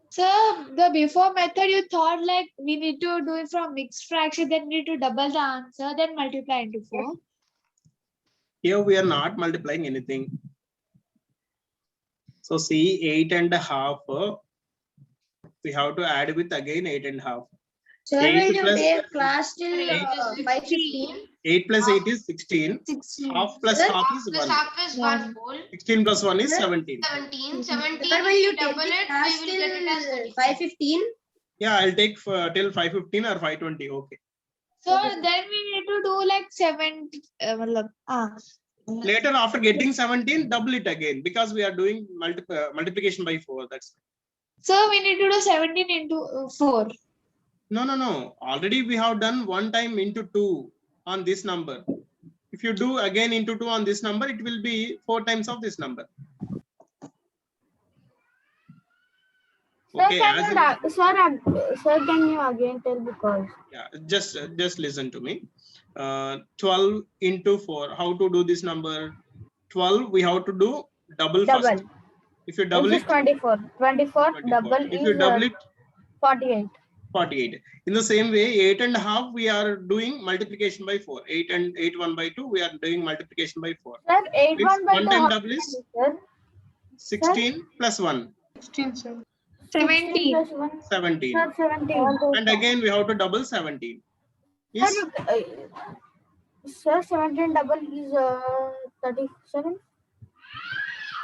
So the before method you thought like we need to do it from mixed fraction, then we need to double the answer, then multiply into 4. Here we are not multiplying anything. So see 8.5. We have to add with again 8.5. Sir, 8 when you plus take class till 8. 5:15. 8 plus 8 is 16. 16. Half plus Sir, half is Plus 1. half is 1 whole. 16 plus 1 is Sir, 17. 17. 17. Sir, when If you you take double the it, class we will get it as till 34. 5:15. Yeah, I'll take till 5:15 or 5:20. Okay. So then we need to do like 70. Later, after getting 17, double it again because we are doing multiplication by 4. That's So we need to do 17 into 4. no. Already we have done one time into 2 on this number. If you do again into 2 on this number, it will be 4 times of this number. Okay, sir, can you again tell because? Yeah, just listen to me. 12 into 4. How to do this number? 12. We have to do double first. If you double it, 24. 24 double if you double it, 48. 48. In the same way, 8.5 we are doing multiplication by 4. 8 and 8 1 by 2 we are doing multiplication by 4. Sir, 8 It's 1 by one 2. time double is Sir, 16 plus 1. 17. plus 1. 17. Sir, 17. And again we have to double 17. Yes. Sir, 17 double is 37.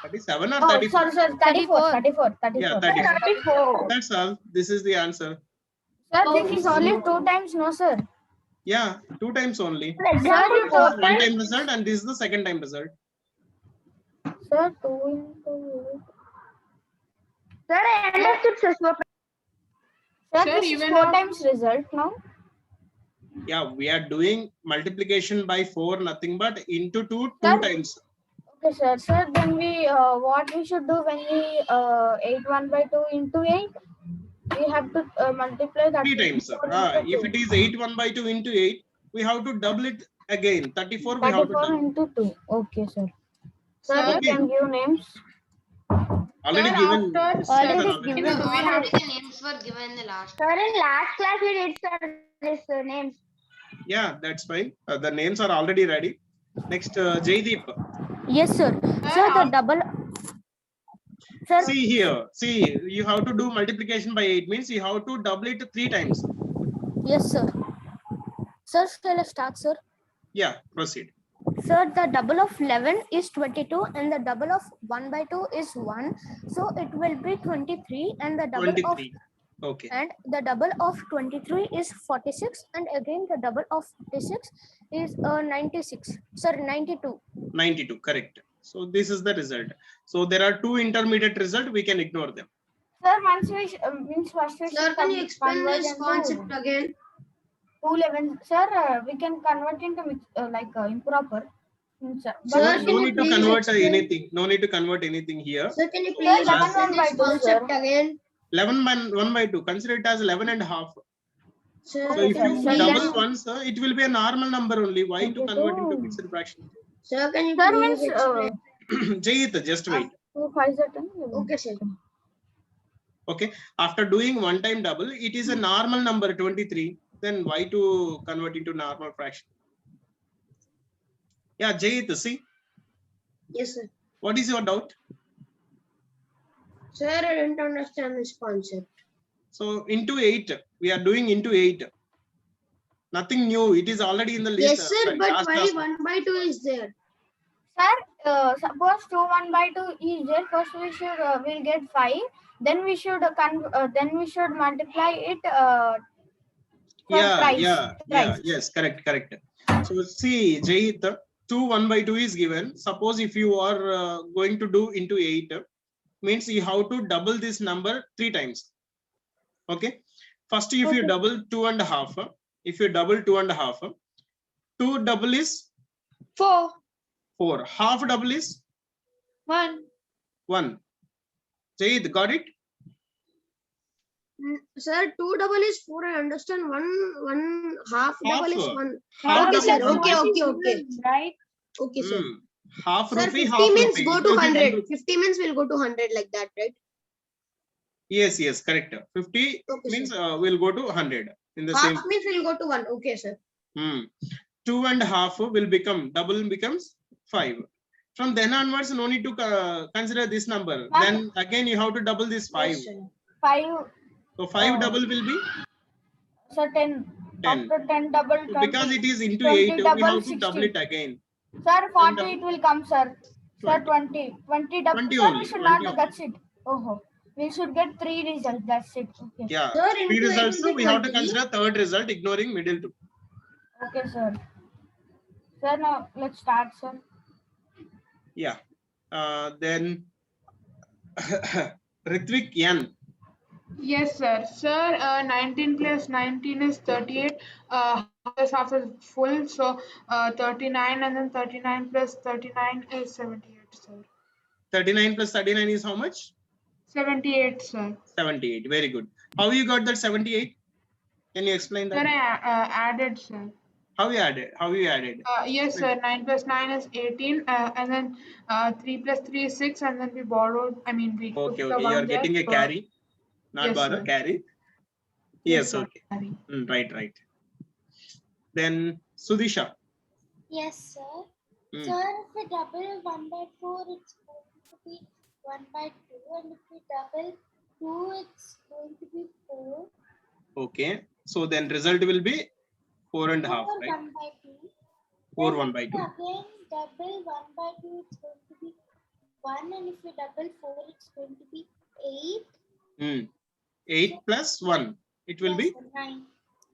37 or Oh, 34? sorry, 34. 34. Yeah, 34. That's all. This is the answer. Sir, this is only 2 times, no, sir. Yeah, 2 times only. Sir, you told One time result and this is the second time result. Sir, 2 into 8. Sir, I understood, sir. Sir, this is 4 times result now. Yeah, we are doing multiplication by 4, nothing but into 2 Sir, times. Okay, sir. Sir, then we what we should do when we 8 1 by 2 into 8? We have to multiply that 3 times. If it is 8 1 by 2 into 8, we have to double it again. 34 we have to 34 double. into 2. Okay, sir. Sir, Okay. you can give names. Already given. Already given. Already the names were given in the last. Sir, in last class we did, sir, this names. Yeah, that's fine. The names are already ready. Next, Jaydeep. Yes, sir. Sir, the double. Sir, See here. See, you have to do multiplication by 8 means you have to double it 3 times. yes, sir. Sir, shall I start, sir? Yeah, proceed. Sir, the double of 11 is 22 and the double of 1 by 2 is 1. So it will be 23 and the double 23. Okay. and the double of 23 is 46 and again the double of 46 is 96. Sir, 92. 92, correct. So this is the result. So there are 2 intermediate results. We can ignore them. Sir, once we means first we Sir, can you explain this concept again? 211. Sir, we can convert into improper. Sir, No can you need to please convert explain? anything. No need to convert anything here. Sir, can you please Sir, explain 11 by this 2, concept sir. again? 11 by 1 by 2. Consider it as 11 and a half. Sir, So if you sir, double once, it will be a normal number only. Why to convert into 22. mixed fraction? sir, can you Sir, please means explain? Jayit, just wait. 2 5 is 10. Okay, sir. Okay. After doing one time double, it is a normal number 23. Then why to convert into normal fraction? Yeah, Jayit, see, Yes, sir. what is your doubt? Sir, I didn't understand this concept. So into 8, we are doing into 8. Nothing new. It is already in the list. Yes, sir, but last why class. 1 by 2 is there? Sir, suppose 2 1 by 2 is there. First we should we'll get 5. Then we should multiply it thrice. Yes, correct. So see, Jayit, 2 1 by 2 is given. Suppose if you are going to do into 8, means you have to double this number 3 times. Okay. First, if you double 2 and a half, if you double 2 and a half, 2 double is 4. 4. Half double is 1. 1. Jayid, got it? Sir, 2 double is 4. I understand. One half double is 1. Half Okay, double sir. is Okay. Right? Okay, sir. Half Sir, rupee, 50 half means rupee. go It to will be 100. 1 50 means will go to 100 like that, right? Yes, yes, correct. 50 Okay, means sir. we'll go to 100 in the Half same. means we'll go to 1. Okay, sir. 2.5 will become double becomes 5. From then onwards, no need to consider this number. Ma'am. Then again you have to double this 5. Yes, sir. 5, So 5 Oh. double will be so 10. 10. After 10 double So 20. because it is into 20 8, we double have to 60. double it again. Sir, 40 double- it will come, sir. Sir, 20. 20 double. 20 Sir, only, we should 20 not do, only. that's it. Oh, we should get 3 results. That's it. Okay. Yeah. Sir, 3 into 8 results, will be we have to 20. consider third result, ignoring middle 2. Okay, sir. Sir, now let's start, sir. Yeah. Then Ritvik Yan. Yes, sir. Sir, 19 plus 19 is 38. Half is full, so 39, and then 39 plus 39 is 78, sir. 39 plus 39 is how much? 78, sir. 78. Very good. How you got that 78? Can you explain Sir, that? I added, sir. How you added? How you added? Yes, sir. 9 plus 9 is 18, and then 3 plus 3 is 6, and then we borrowed. I mean, we Okay, took the okay. You are one there, getting a so- carry, not Yes, borrow, sir. carry. Yes, Yes, sir. okay. Right, right. Then Sudisha. Yes, sir. Mm. Sir, if we double 1 by 4, it's going to be 1 by 2. And if we double 2, it's going to be 4. Okay. So then result will be 4.5, 4 right? 1 by 2. 4 Then 1 by if 2. we again double 1 by 2, it's going to be 1. And if we double 4, it's going to be 8. 8 plus 1. It will Yes, be sir, 9.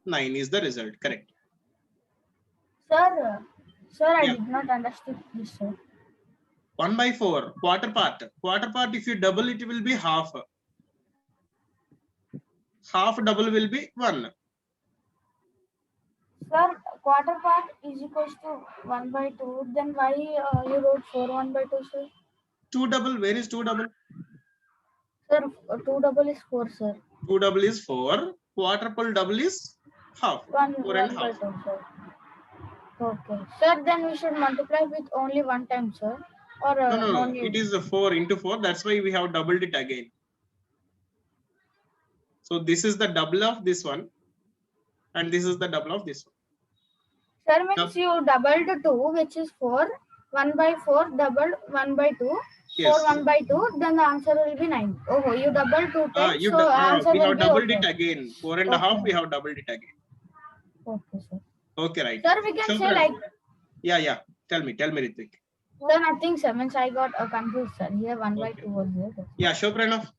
9 is the result. Correct. Sir, I Yeah. did not understand this, sir. 1 by 4. Quarter part. Quarter part, if you double, it will be half. Half double will be 1. Sir, quarter part is equals to 1 by 2. Then why you wrote 4 1 by 2, sir? 2 double. Where is 2 double? Sir, 2 double is 4, sir. 2 double is 4. Quadruple double is half. 1 4 and by half. 2, sir. Okay. Sir, then we should multiply with only one time, sir. Or No. need. It is a 4 into 4. That's why we have doubled it again. So this is the double of this one. And this is the double of this one. Sir, means you doubled 2, which is 4. 1 by 4 doubled 1 by 2. Yes. 4 1 by 2. Then the answer will be 9. Oh, you doubled 2 times. You so answer we will have be doubled okay. it again. 4 and a half, Okay. we have doubled it again. Okay, sir. Okay, right. Sir, we can So, say like, Yeah. Tell me, Ritvik. sir, nothing, sir. Means I got confused, sir. Here 1 by Okay. 2 was there. Yeah, show Pranav.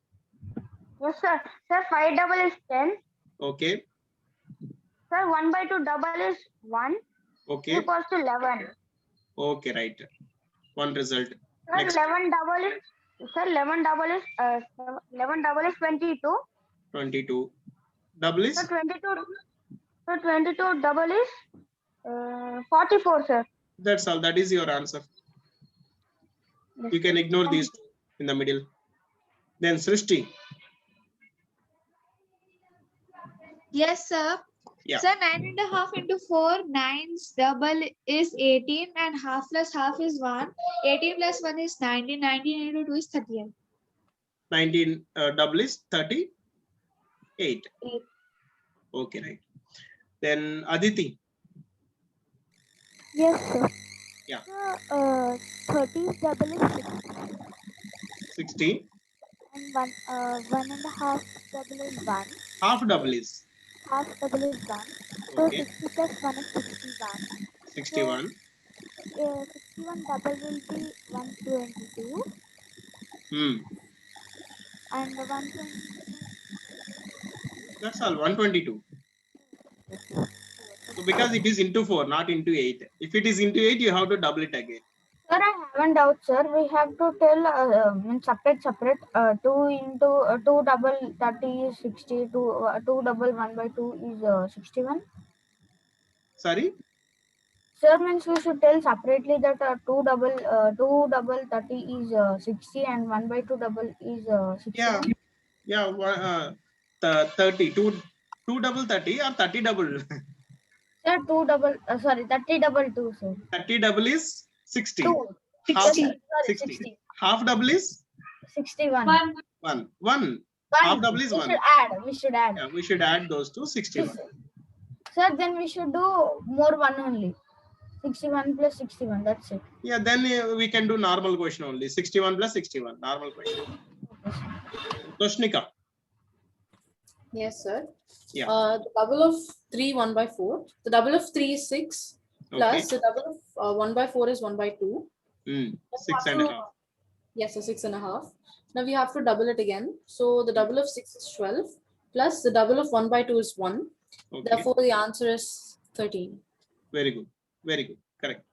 Yes, sir. Sir, 5 double is 10. Okay. Sir, 1 by 2 double is 1. Okay. Equals to 11. Okay, right. One result. Sir, Next. 11 double is 22. 22. Double is? So 22 double is 44, sir. That's all. That is your answer. You can ignore these two in the middle. Then Srishti. Yes, sir. Yeah. Sir, 9.5 into 4, 9's double is 18 and half plus half is 1. 18 plus 1 is 19. 19 into 2 is 38. 19 double is 38. 8. Okay, right. Then Aditi. Yes, sir. Yeah. 30's double is 60. 60. And 1.5 double is 1. Half double is? Half double is 1. So Okay. 60 plus 1 is 61. 61. 61 double will be 122. And 122. That's all. 122. So because it is into 4, not into 8. If it is into 8, you have to double it again. Sir, I have a doubt, sir. We have to tell separate. 2 into 2 double 30 is 60. 2 double 1 by 2 is 61. Sorry? Sir, means we should tell separately that 2 double 30 is 60 and 1 by 2 double is 61. Yeah. 30. 2 double 30 or 30 double? Sir, 2 double 30 double 2, sir. 30 double is 60. 2. Half, 60. 60. Half double is 61. 1. 1. 1. Half double is We 1. should add. We should add. Yeah, we should add those to 61. Sir, then we should do more one only. 61 plus 61. That's it. Yeah, then we can do normal question only. 61 plus 61. Normal question. Toshnika. Yes, sir. Yeah. The double of 3, 1 by 4. The double of 3 is 6. Plus Okay. the double of 1 by 4 is 1 by 2. 6.5. Yes, so 6.5. Now we have to double it again. So the double of 6 is 12. Plus the double of 1 by 2 is 1. Okay. Therefore, the answer is 13. Very good. Very good. Correct.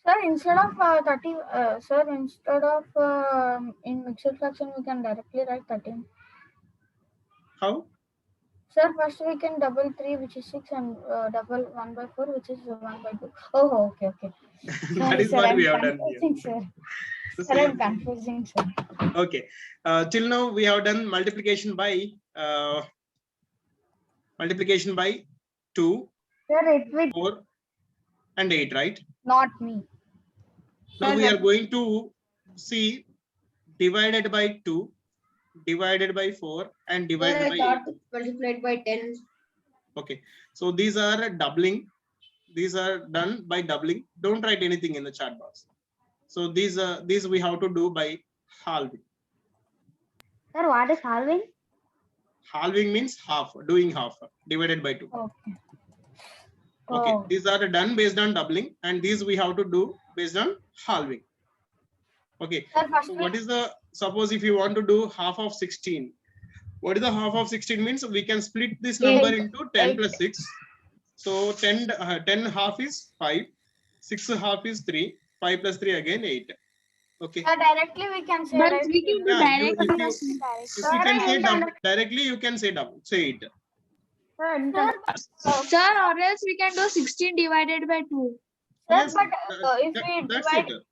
Sir, instead of 30, sir, instead of in mixed fraction, we can directly write 13. How? Sir, first we can double 3, which is 6, and double 1 by 4, which is 1 by 2. Oh, okay, okay. That is what we have done here. Sir. Sir, I'm confusing, sir. Okay. Till now we have done multiplication by 2, Sir, it will 4, and 8, right? Not me. Now we are going to see divided by 2, divided by 4, and divided by 8. Multiplied by 10. Okay. So these are doubling. These are done by doubling. Don't write anything in the chat box. So these we have to do by halving. Sir, what is halving? Halving means half, doing half, divided by 2. Okay. Okay, Oh. these are done based on doubling, and these we have to do based on halving. Okay, Sir, first what is the, suppose if you want to do half of 16, what is the half of 16 means? We can split this number into 10 plus 6. So 10 half is 5, 6 half is 3, 5 plus 3 again 8. Okay. directly we can say But right? we can do Yeah, you, direct. if you can say double, directly you can say double, say it. Sir, or else we can do 16 divided by 2. Sir, Yes, but if that- we that's divide, it.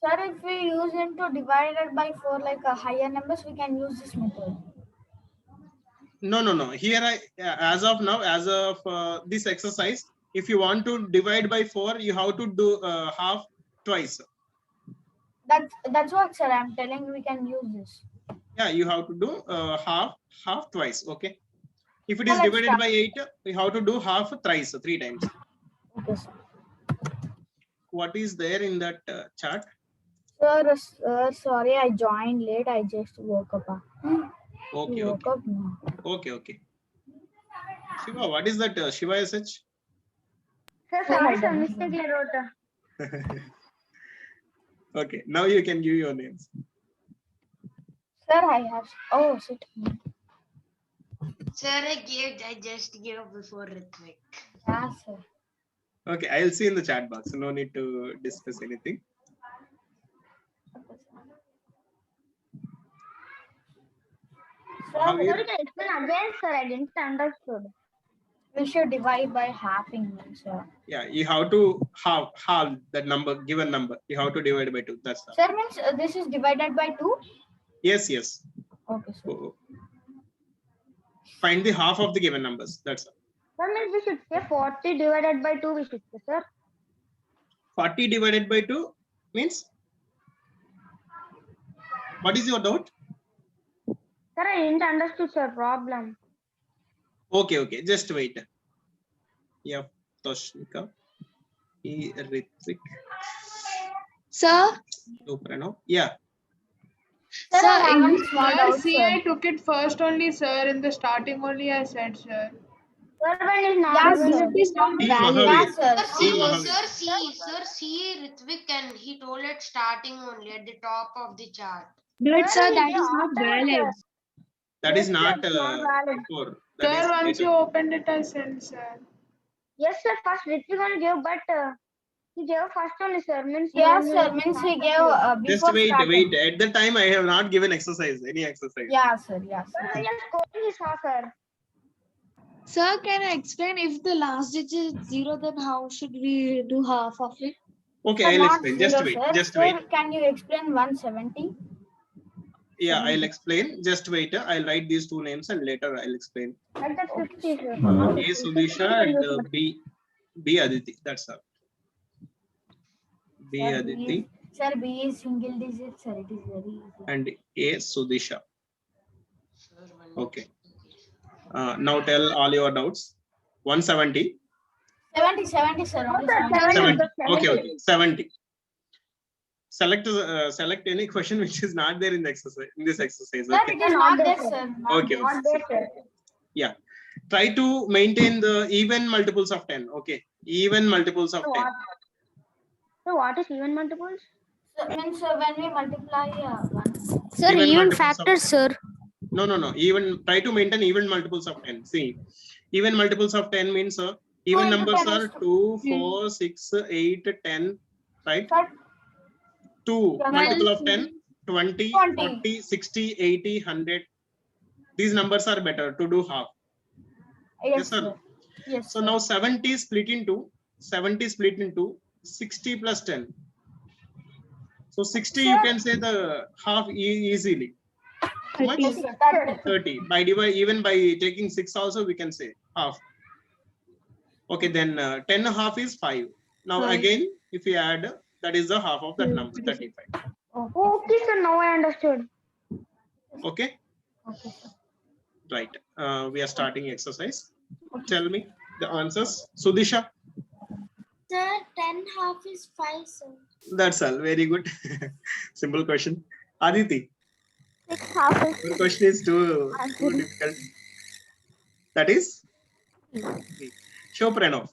sir, if we use into divided by 4, like higher numbers, we can use this method. No. Here as of now, as of this exercise, if you want to divide by 4, you have to do half twice. That's what, sir, I'm telling. We can use this. Yeah, you have to do half twice. Okay. If it is Let's divided start. by 8, you have to do half thrice, 3 times. Okay, sir. What is there in that chart? Sir, sorry, I joined late. I just woke up. Okay, Woke okay, up now. okay. Shiva, what is that Shiva SH? Sir, sorry, sir, mistakenly wrote. Okay, now you can give your names. Sir, I have. Oh, shit. Sir, I just gave before Ritvik. Yeah, sir. Okay, I'll see in the chat box. No need to discuss anything. Sir, How you- Sir, you can explain again, sir. I didn't understood. we should divide by halving, sir. Yeah, you have to halve that number, given number. You have to divide by 2. That's all. Sir, means this is divided by 2? Yes. Okay, sir. Find the half of the given numbers. That's all. Sir, means we should say 40 divided by 2, we should say, sir. 40 divided by 2 means? What is your doubt? Sir, I didn't understood, sir. Problem. Okay. Just wait. Yeah, Toshnika. Ritvik. Sir, Pranav. Yeah. Sir, I have one small Sir, doubt, see, sir. I took it first only, sir. In the starting only, I said, sir. Sir, when is not Yeah, when sir. it is not See, valid. Mahavir. Yeah, sir. See, Mahavir. See, Ritvik, and he told it starting only at the top of the chart. but sir, Sir, that it is not after, valid. That is Yes, not sir, it's not valid. before. That is Sir, once later. you opened it, I sent, sir. Yes, sir. First, Ritvik only gave, but he gave first only, sir. Means Yeah, when sir. we Means he started gave here. Just before wait. starting. At the time, I have not given exercise, any exercise. Yeah, sir. Yeah, Sir, sir. yes, coding is not, sir. Sir, can I explain if the last digit is 0, then how should we do half of it? Okay, Sir, I'll not explain. Just zero, wait. sir. Just Sir, wait. can you explain 170? Yeah, I'll explain. Just wait. I'll write these 2 names and later I'll explain. Like that 50, sir. A Sudisha and B Aditi. That's all. B Sir, Aditi Sir, B is single digit, sir. It is very easy. and A Sudisha. Sir, one Okay. Now tell all your doubts. 170. 70, sir. Only 70. 70. Okay, okay. 70. Select any question which is not there in the exercise. In this exercise. Sir, Okay. it is not there, sir. Not Okay. there. Okay. Yeah. Try to maintain the even multiples of 10. Okay. Even multiples of 10. So what is even multiples? So, means when we multiply one. Sir, Even even multiples of factors, sir. No. Even try to maintain even multiples of 10. See, even multiples of 10 means even into numbers 10 are is 2, 4, 6, 8, 10, right? Sir, 2 Yeah, multiple yes. of 10, 20, 20. 40, 60, 80, 100. These numbers are better to do half. Yes, sir. sir. Yes. So sir. now 70 split into 60 plus 10. So 60 you Sir. can say the half easily. How much? Yes, sir. 30. By even by taking 6 also we can say half. Okay, then 10 half is 5. Now Five. again, if you add, that is the half of that number, 35. Okay, sir. Now I understood. Okay, Okay, sir. right. We are starting exercise. Tell me the answers. Sudisha, Sir, 10 half is 5, sir. that's all. Very good. Simple question. Aditi, 6 half is your question is too difficult. That is? Show Pranav.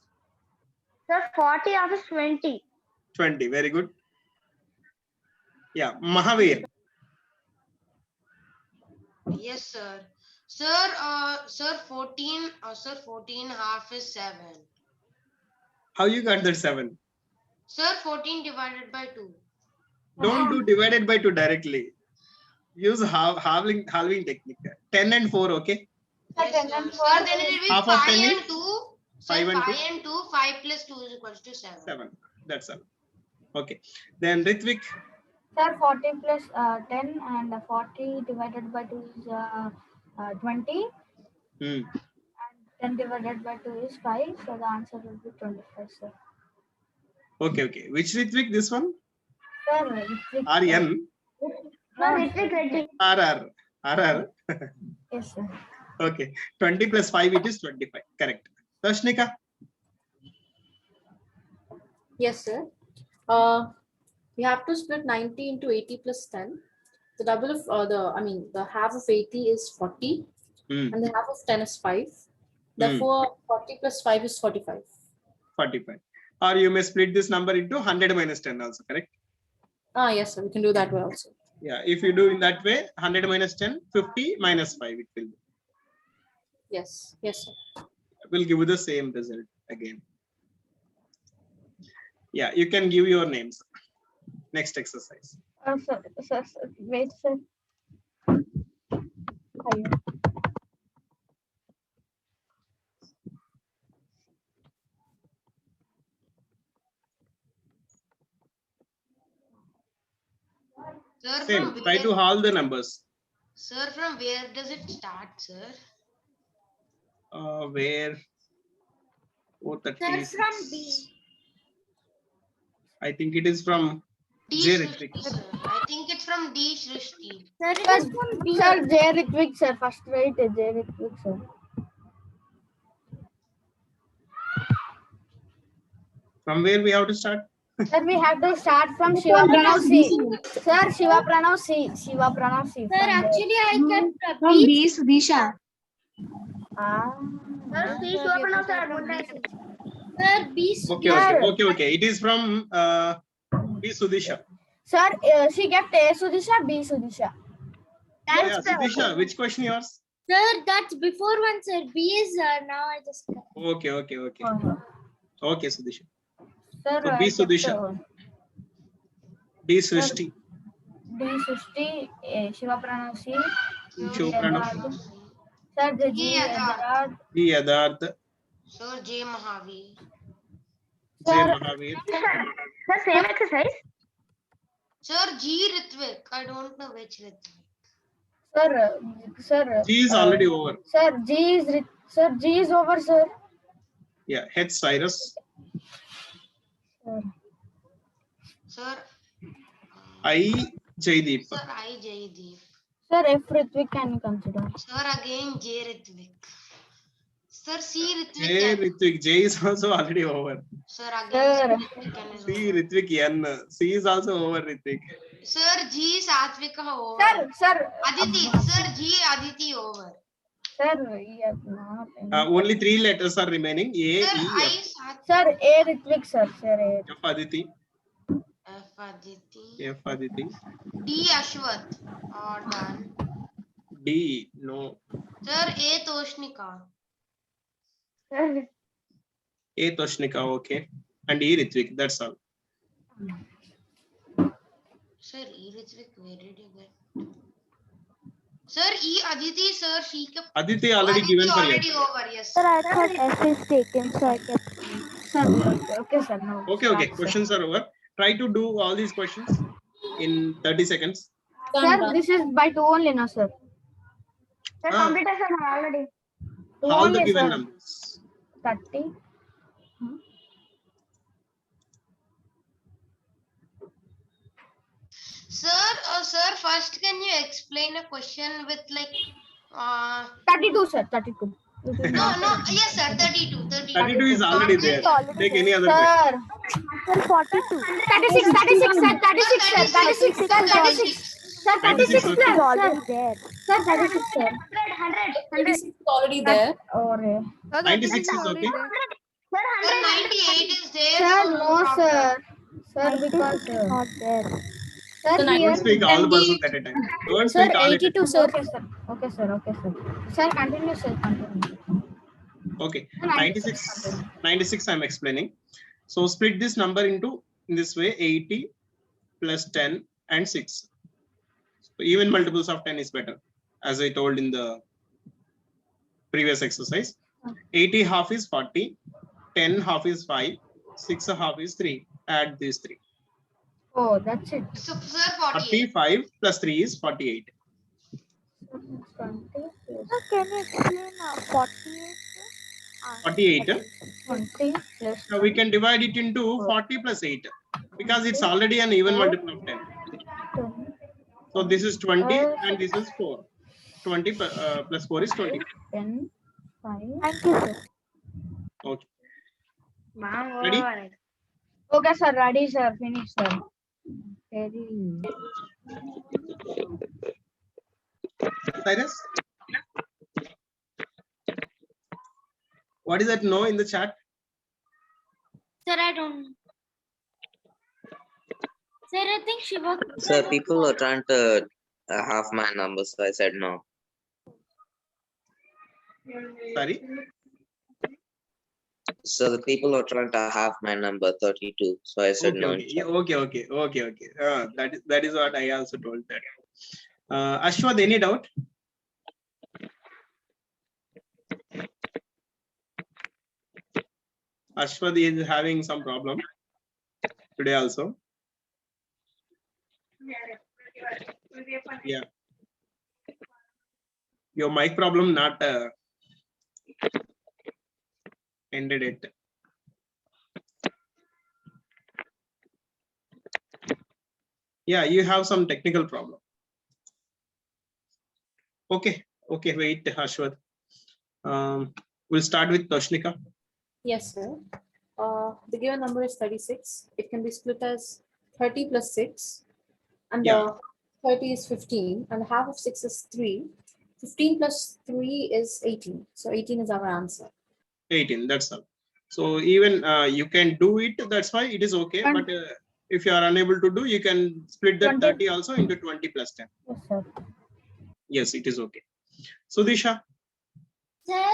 Sir, 40 half is 20. 20. Very good. Yeah, Mahavir. Yes, sir. Sir, 14 half is 7. How you got that 7? Sir, 14 divided by 2. Don't do divided by 2 directly. Use halving technique. 10 and 4, okay? Yes, 10 sir. and Sir, 4 then it will be Half of 5 10 and is 2. Sir, 5 and 2? 5 and 2. 5 plus 2 is equals to 7. 7. That's all. Okay. Then Ritvik. Sir, 40 plus 10 and 40 divided by 2 is 20. Hmm. And 10 divided by 2 is 5. So the answer will be 25, sir. Okay. Which Ritvik? This one? Sir, Ritvik, RN. No, No, Ritvik Reddy. RR. Yes, sir. Okay. 20 plus 5, it is 25. Correct. Dashnika. Yes, sir. We have to split 90 into 80 plus 10. The double of the half of 80 is 40, Hmm. and the half of 10 is 5. Therefore, 40 plus 5 is 45. 45. Or you may split this number into 100 minus 10 also, correct? Yes, sir. We can do that way also. Yeah. If you do in that way, 100 minus 10, 50 minus 5, it will be. Yes, sir. Will give you the same result again. Yeah, you can give your names. Next exercise. Sir, wait, sir. Sir, Same. from Try to where? all the numbers. Sir, from where does it start, sir? Where? Sir, 436. from B. I think it is from D. J. Srishti, Ritvik. sir. I think it's from D. Srishti. Sir, it is from B. Sir, J. Ritvik, sir. First write J. Ritvik, sir. From where we have to start? Sir, we have to start from Shiva Pranav C. Sir, Shiva Pranav C. Shiva Pranav C. Sir, actually, I kept From B. B, Sudisha. Sir, C Shiva Pranav sir, what I see. Sir, B. Okay. It is from B. Sudisha. Sir, she kept A Sudisha, B Sudisha. Yeah, Sudisha, which question yours? Sir, that's before one, sir. B is now I just. Okay. Okay, Sudisha. Sir, So B. Sudisha. D. Srishti. D Srishti, Shiva Pranav C. Shiva Pranav. Sir, the G. G Yadav. Yadav. D. Yadarth. Sir, J. Mahavir. J. Sir, Mahavir. Sir, same exercise. Sir, G. Ritvik. I don't know which Ritvik. Sir, G is already over. Sir, G is over, sir. Yeah, H. Cyrus. Sir, I. Jaideep. sir, I. Jaideep. Sir, F Ritvik can consider. Sir, again J Ritvik. Sir, C Ritvik. J N. Ritvik. J is also already over. Sir, again Sir. C Ritvik N is C over. Ritvik N. C is also over Ritvik. Sir, G Satvika over. Sir, Aditi. Sir, G Aditi over. Sir, yes, not. Only 3 letters are remaining. A, Sir, E, I F. Satvika. Sir, A Ritvik, sir. Sir, A. F Aditi. F Aditi. F Aditi. D Ashwath. All done. D. No. Sir, A Toshnika. Sir, A Toshnika. Okay. And E Ritvik. That's all. Sir, E Ritvik, where did you get? Sir, E Aditi, sir, she kept. Aditi already given for already yes. over, yes. Sir, I thought F is taken, so I kept. Sir, okay, sir. No. Okay. start, sir. Questions are over. Try to do all these questions in 30 seconds. Sir, this is by 2 only, no, sir. sir, Ah. completed sir already. 2 All the only, given sir. numbers. 30. Sir, first can you explain a question with like 32, sir. 32. no, yes, sir, 32. 32 is already there. Take any other question. Sir, Sir, 42. 36, sir. 36, sir. 36, sir. 36. Sir, 96 36, okay. Is sir. always there. Sir, 36, sir. 36 is already there. Or, 96 is okay. Sir, 98 is there. sir, so no, problem. sir. Sir, 96 because, is not there. sir, So here Don't speak all can be- persons at a time. Don't Sir, speak all at a 82, time. sir. Okay, sir. Okay, sir. Okay, sir. Sir, continue, sir. Continue. Okay. Sir, 96. 96 I'm explaining. So split this number into in this way 80 plus 10 and 6. So even multiples of 10 is better, as I told in the previous exercise. 80 half is 40, 10 half is 5, 6 half is 3. Add these 3. Oh, that's it. So, sir, 48. 45 plus 3 is 48. 20 plus Sir, can you explain 48? 48. 20 plus Now we can divide it into 40 plus 8 because it's already an even multiple of 10. 10. So this is 20 and this is 4. 20 plus 4 is 20. 10, 5. Thank you, sir. Okay. Ma'am, Ready? over. Okay, sir. Ready, sir. Finish, sir. Very. Cyrus? What is that no in the chat? Sir, I don't. Sir, I think Shiva. Sir, people are trying to half my number, so I said no. Sorry. So the people are trying to half my number 32, so I said Okay, no. okay. Yeah, okay. That is what I also told that. Ashwath, any doubt? Ashwath is having some problem today also. Yeah. Your mic problem not ended it. Yeah, you have some technical problem. Okay, wait, Ashwath. We'll start with Toshnika. Yes, sir. The given number is 36. It can be split as 30 plus 6. And Yeah. 30 is 15. And half of 6 is 3. 15 plus 3 is 18. So 18 is our answer. 18, that's all. So even you can do it, that's why it is okay. But if you are unable to do, you can split that 30 also into 20 plus 10. Yes, sir. Yes, it is okay. Sudisha, Sir,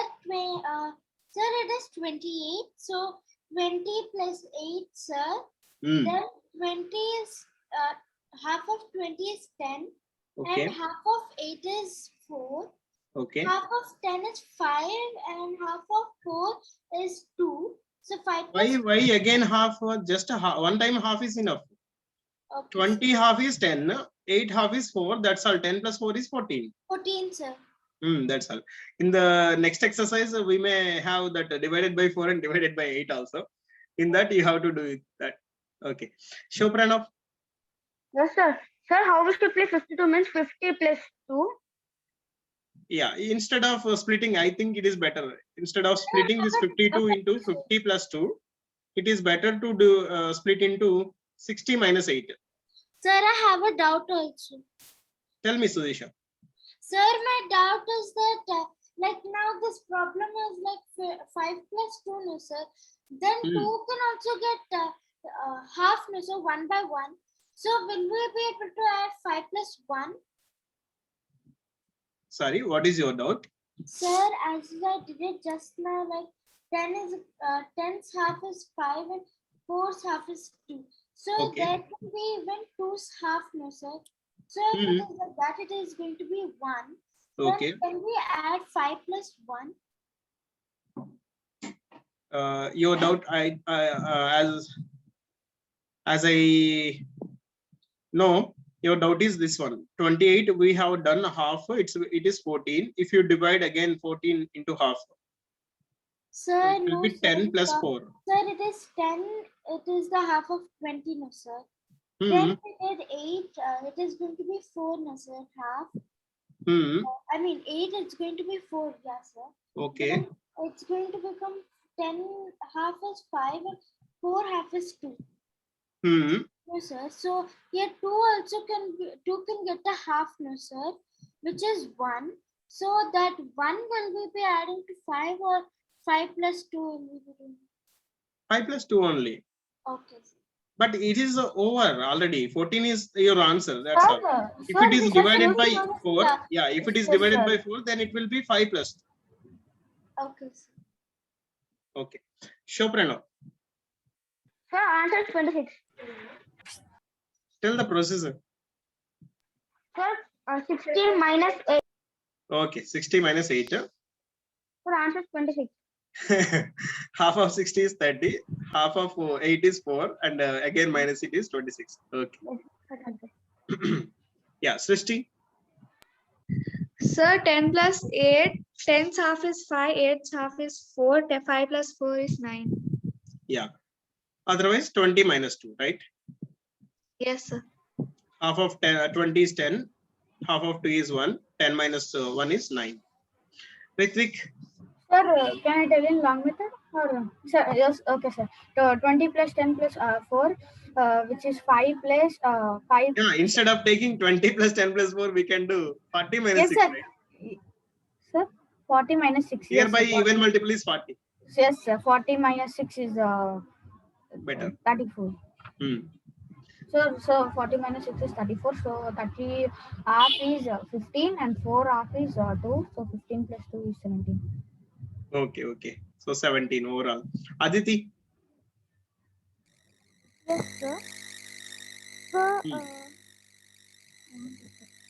sir, it is 28. So 20 plus 8, sir. Hmm, Then 20 is half of 20 is 10. okay, And half of 8 is 4. okay. Half of 10 is 5. And half of 4 is 2. So 5 Why plus again half? Just a half, one time half is enough. okay, 20 half is 10, 8 half is 4, that's all. 10 plus 4 is 14. 14, sir. That's all. In the next exercise, we may have that divided by 4 and divided by 8 also. In that, you have to do it. That. Okay. Show Pranav. Yes, sir. Sir, how we should play 52 means 50 plus 2. Yeah, instead of splitting, I think it is better. Instead of splitting this 52 into 50 plus 2, it is better to do split into 60 minus 8. Sir, I have a doubt also. Tell me, Sudisha. Sir, my doubt is that like now this problem is like 5 plus 2, no sir. Then 2 can also get half, no sir, 1 by 1. So will we be able to add 5 plus 1? Sorry, what is your doubt? Sir, as I did it just now, like 10's half is 5 and 4's half is 2. So Okay. there can be even 2's half, no sir. So if it is like that, it is going to be 1. Okay. Then can we add 5 plus 1? Your doubt, as I know, your doubt is this one. 28 we have done half, it is 14. If you divide again 14 into half, Sir, it will no, be sir, 10 plus because- 4. Sir, it is 10. It is the half of 20, no sir. Then we did 8. It is going to be 4, no sir. Half. I mean 8. It's going to be 4. Yeah, sir. Okay. Then it's going to become 10. Half is 5 and 4 half is 2. No sir. So here 2 also can be, 2 can get a half, no sir, which is 1. So that 1 will we be adding to 5 or 5 plus 2 will we be doing? 5 plus 2 only. Okay, sir. But it is over already. 14 is your answer. That's all. Sir, If sir, it is this is divided by using on 4, the- yeah, if it is Yes, divided sir. by 4, then it will be 5 plus 2. Okay, sir. Okay. Show Pranav. Sir, answer is 26. Tell the processor. Sir, 16 minus 8. Okay, 60 minus 8. Sir, answer is 26. Half of 60 is 30. Half of 8 is 4. And again minus it is 26. Okay. Yeah, Srishti. Sir, 10 plus 8, 10's half is 5, 8's half is 4, 5 plus 4 is 9. Yeah. Otherwise 20 minus 2, right? Yes, sir. Half of 20 is 10. Half of 2 is 1. 10 minus 1 is 9. Ritvik. Sir, can I tell in long method? Or, sir, yes, okay, sir. So 20 plus 10 plus 4, which is 5 plus 5. Yeah, instead of taking 20 plus 10 plus 4, we can do 40 minus Yes, 6, sir. right? Sir, 40 minus 6. Here Yes, by sir, 40. even multiple is 40. Yes, sir. 40 minus 6 is Better. 34. So 40 minus 6 is 34. So 30 half is 15 and 4 half is 2. So 15 plus 2 is 17. Okay, okay. So 17 overall. Aditi. Yes, sir. So,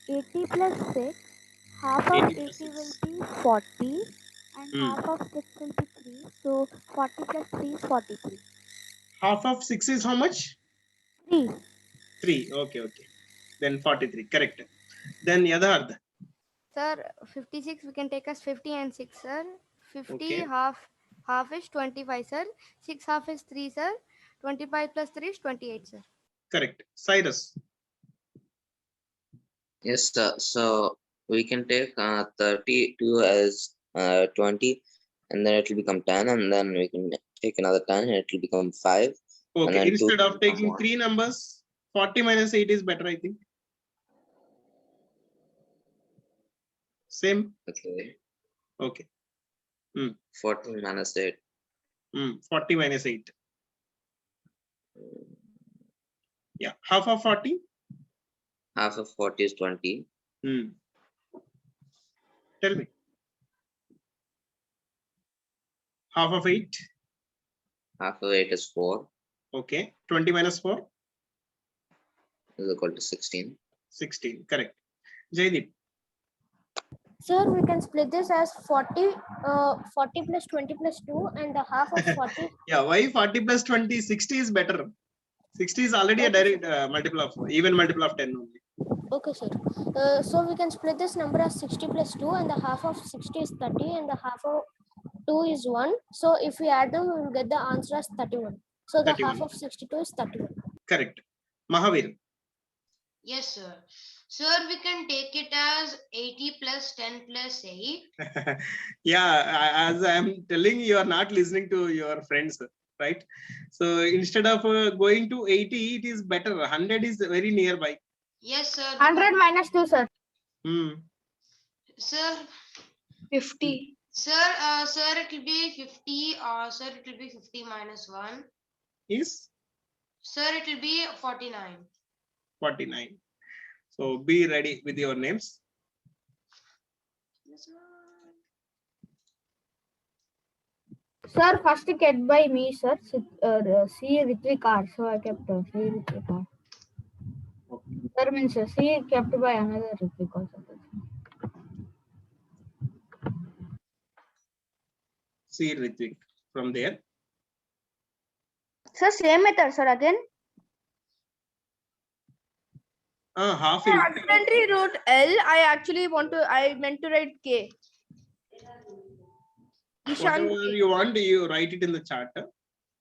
80 plus 6, half of 80 plus 80 will 6. be 40 and half of 6 will be 3. So, 40 plus 3 is 43. Half of 6 is how much? 3. 3. Okay, okay. Then 43. Correct. Then Yadharth. Sir, 56 we can take as 50 and 6, sir. 50 Okay. half is 25, sir. 6 half is 3, sir. 25 plus 3 is 28, sir. Correct. Cyrus. Yes, sir. So we can take 32 as 20, and then it will become 10, and then we can take another 10, and it will become 5. And Okay. then Instead 2 of taking more. 3 numbers, 40 minus 8 is better, I think. Same. Okay. Okay. 14 minus 8. 40 minus 8. Yeah. Half of 40? Half of 40 is 20. Tell me. Half of 8? Half of 8 is 4. Okay. 20 minus 4? Is equal to 16. 16. Correct. Jaideep. Sir, we can split this as 40 plus 20 plus 2 and the half of 40. Yeah, why 40 plus 20? 60 is better. 60 is already a direct multiple of, even multiple of 10 only. Okay, sir. So we can split this number as 60 plus 2 and the half of 60 is 30 and the half of 2 is 1. So if we add them, we will get the answer as 31. So the 31. half of 62 is 31. Correct. Mahavir. Yes, sir. Sir, we can take it as 80 plus 10 plus 8. Yeah, as I'm telling, you are not listening to your friends, right? So instead of going to 80, it is better. 100 is very nearby. Yes, sir. 100 minus 2, sir. Sir, 50. Sir, it will be 50. Sir, it will be 50 minus 1. Is? Sir, it will be 49. 49. So be ready with your names. Sir, first kept by me, sir. C. Ritvik. So I kept C. Ritvik. Sir means C kept by another Ritvik also. C. Ritvik. From there. Sir, same method, sir, again. Half I in. accidentally wrote L. I meant to write K. Ishan Whatever K. you want, you write it in the chat.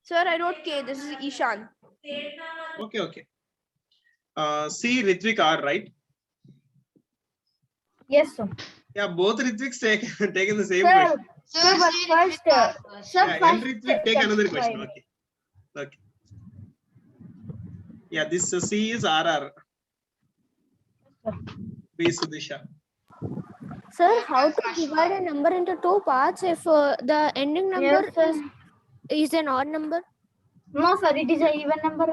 Sir, I wrote K. This is Ishan. Okay, okay. C. Ritvik R, right? Yes, sir. Yeah, both Ritviks taken the same Sir, question. sir, but first, sir, Yeah, first Ritvik take another kept question. by- Okay. Okay. Yeah, this C is RR. B. Sudisha. Sir, how to divide a number into two parts if the ending number Yes, sir. is an odd number? No, sir, it is an even number.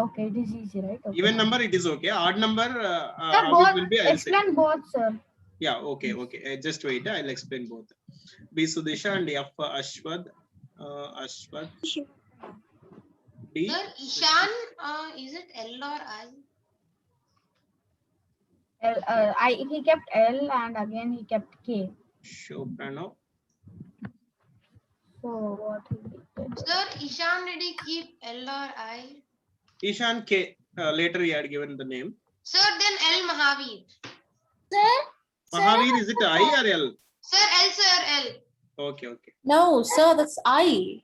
Okay, it is easy, right? Okay. Even number, it is okay. Odd number, Sir, how both, it will be, I'll say. explain both, sir. Yeah, okay, okay. Just wait, I'll explain both. B. Sudisha and F. Ashwad. Ashwad. D. Sir, Ishan, is it L or I? He kept L and again he kept K. Soprano. So what he did? Sir, Ishan, did he keep L or I? Ishan K. Later he had given the name. Sir, then L Mahavir. Sir, Mahavir, is it I or L? Sir, L. Okay, okay. No, sir, that's I.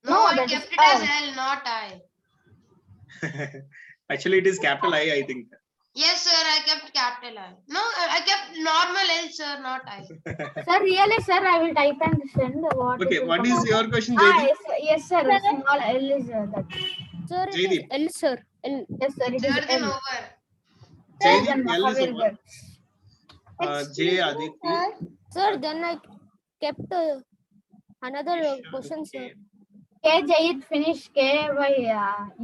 No, I that kept is it as L. L, not I. Actually, it is capital I think. Yes, sir, I kept capital I. No, I kept normal L, sir, not I. Sir, really, sir, I will type and send what. Okay, it what will is your question, come. Jaydeep? Yes, sir. Small L is that. Sir, it is Jaydeep. L, sir. L. Yes, sir, it is Sir, then L. over. Jaydeep, L is over. J. Aditi. Sir, then I kept another question, sir. K. Jayit finish K by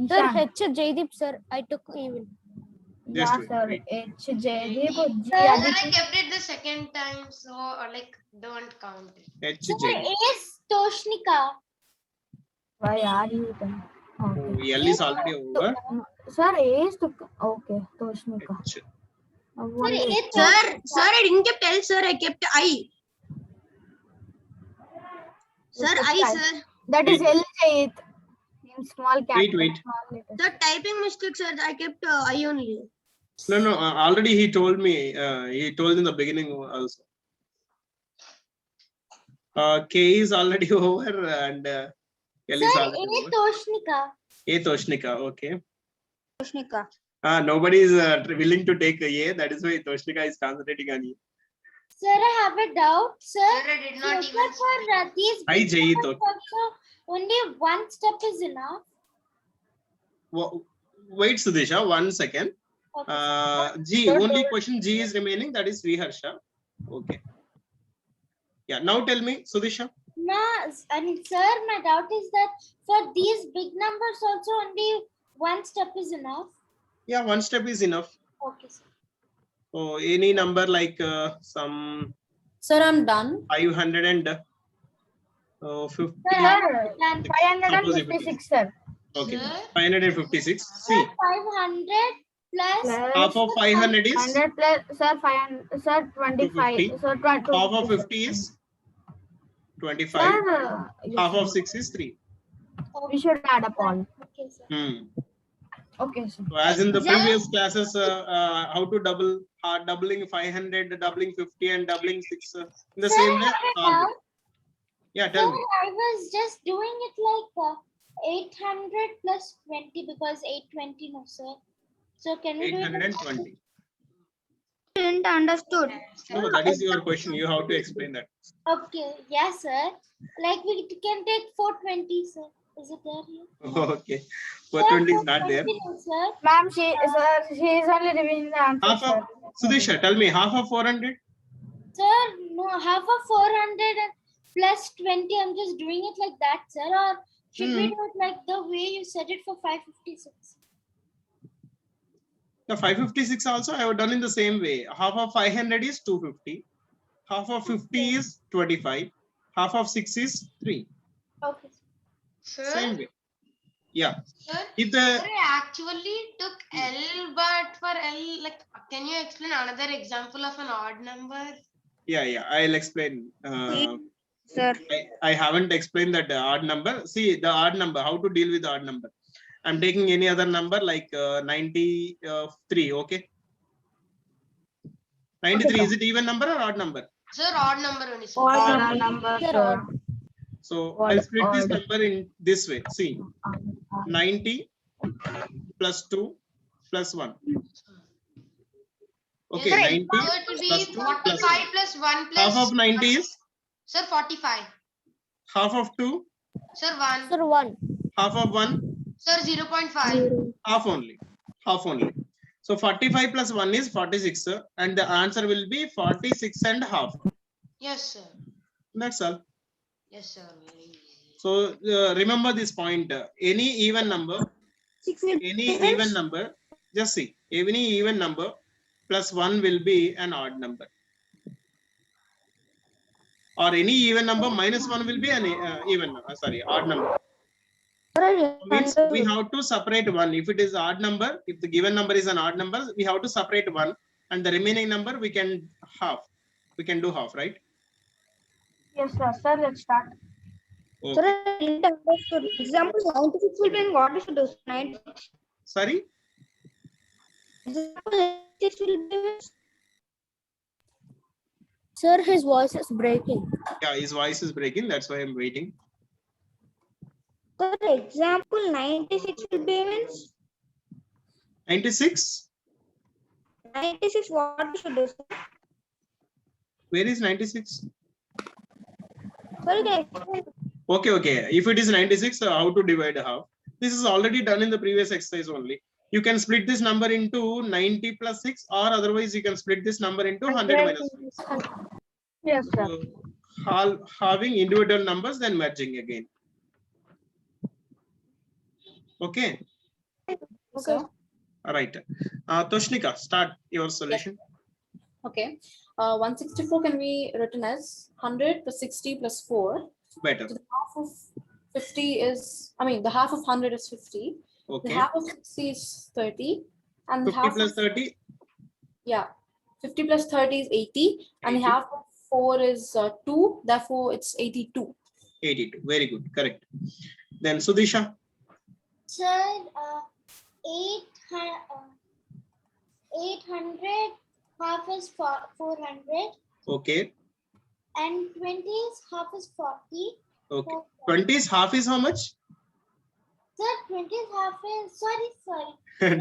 Sir, Ishan. H. Jaydeep, sir. I took even. Just Yeah, wait, sir. wait. H. Jaydeep. G. Sir, I Aditi. kept it the second time, so don't count it. H. sir, J. is Toshnika. Why are you then? Oh, Okay. L is already over. Sir, A is to. Okay, Toshnika. H. Sir, I didn't kept L, sir. I kept I. Sir, sir. That is Wait. L Jayit. In small capital. Wait. Small letters. The typing mistake, sir. I kept I only. No, already he told me, he told in the beginning also. K is already over and L is Sir, already A over. Toshnika. A. Toshnika, okay. Toshnika. Nobody is willing to take A, that is why Toshnika is concentrating on you. Sir, I have a doubt. Sir, Sir, I did not even for these Hi, big Jayit. numbers also, only one step is enough. Wait, Sudisha, 1 second. Okay. G, only question G is remaining, that is Sriharsha. Okay. Yeah, now tell me, Sudisha. No, I mean, sir, my doubt is that for these big numbers also only one step is enough. Yeah, 1 step is enough. Okay, sir. So any number like some Sir, I'm done. 550. Sir, 556, sir. Okay, Sir? 556. Sir, See, 500 plus half of 500 is 100 plus, sir, 500, sir, 25. 250. So, half of 50 is 25. Sir, Half of 6 is 3. we should add up all. Okay, sir. Okay, sir. So as in the previous classes, how to double, doubling 500, doubling 50, and doubling 6 in the Sir, same way. now, Yeah, sir, tell me. I was just doing it like 800 plus 20 because 820, no, sir. So can we do it? 820. Didn't understood. No, that is your question. You have to explain that. Okay, yes, sir. Like we can take 420, sir. Is it there here? Okay. 420 is not there. Sir. Ma'am, she is only revealing the answer, Half sir. of Sudisha, tell me half of 400. Sir, no, half of 400 and plus 20. I'm just doing it like that, sir. Or should we do it like the way you said it for 556? The 556 also I have done in the same way. Half of 500 is 250. Half of 50 is 25. Half of 6 is 3. Okay. Sir, Same way. Yeah. sir, If the sir, I actually took L, but for L, like, can you explain another example of an odd number? yeah, I'll explain. Sir. I haven't explained that odd number. See the odd number, how to deal with the odd number. I'm taking any other number like 93. Okay. 93, is it even number or odd number? Sir, odd number only, sir. Odd number, sir. So I'll split this number in this way. See, 90 plus 2 plus 1. Okay, Yes, 90 so it will plus be 2 plus 1. 45 plus 1 plus. Half of 90 is? Sir, 45. Half of 2? Sir, 1. Sir, 1. Half of 1? Sir, 0.5. Half only. Half only. So 45 plus 1 is 46, sir, and the answer will be 46 and half. Yes, sir. That's all. Yes, sir. Very easy. So remember this point. Any even number, just see, any even number plus 1 will be an odd number. Or any even number minus 1 will be an odd number. Means we have to separate 1. If it is odd number, if the given number is an odd number, we have to separate 1, and the remaining number we can half. We can do half, right? Yes, sir. Sir, let's start. Okay. Sir, example 96 will be in what we should do? 96. Sorry? Example 96 will be. Sir, his voice is breaking. Yeah, his voice is breaking. That's why I'm waiting. Sir, example 96 will be means 96? 96 what we should do, sir? Where is 96? Sir, you can explain. Okay. If it is 96, how to divide half? This is already done in the previous exercise only. You can split this number into 90 plus 6, or otherwise you can split this number into 100 minus 1. Yes, sir. Having individual numbers, then merging again. Okay. Okay. All right. Toshnika, start your solution. Okay. 164 can be written as 100 plus 60 plus 4. Better. So the half of 50 is, the half of 100 is 50. Okay. The half of 60 is 30. And the 50 half plus of, 30? Yeah. 50 plus 30 is 80. And the half of 4 is 2. Therefore, it's 82. 82. Very good. Correct. Then Sudisha. Sir, 800 half is 400. Okay. And 20 is half is 40. Okay. 20 is half is how much? Sir, 20 is half is, sorry.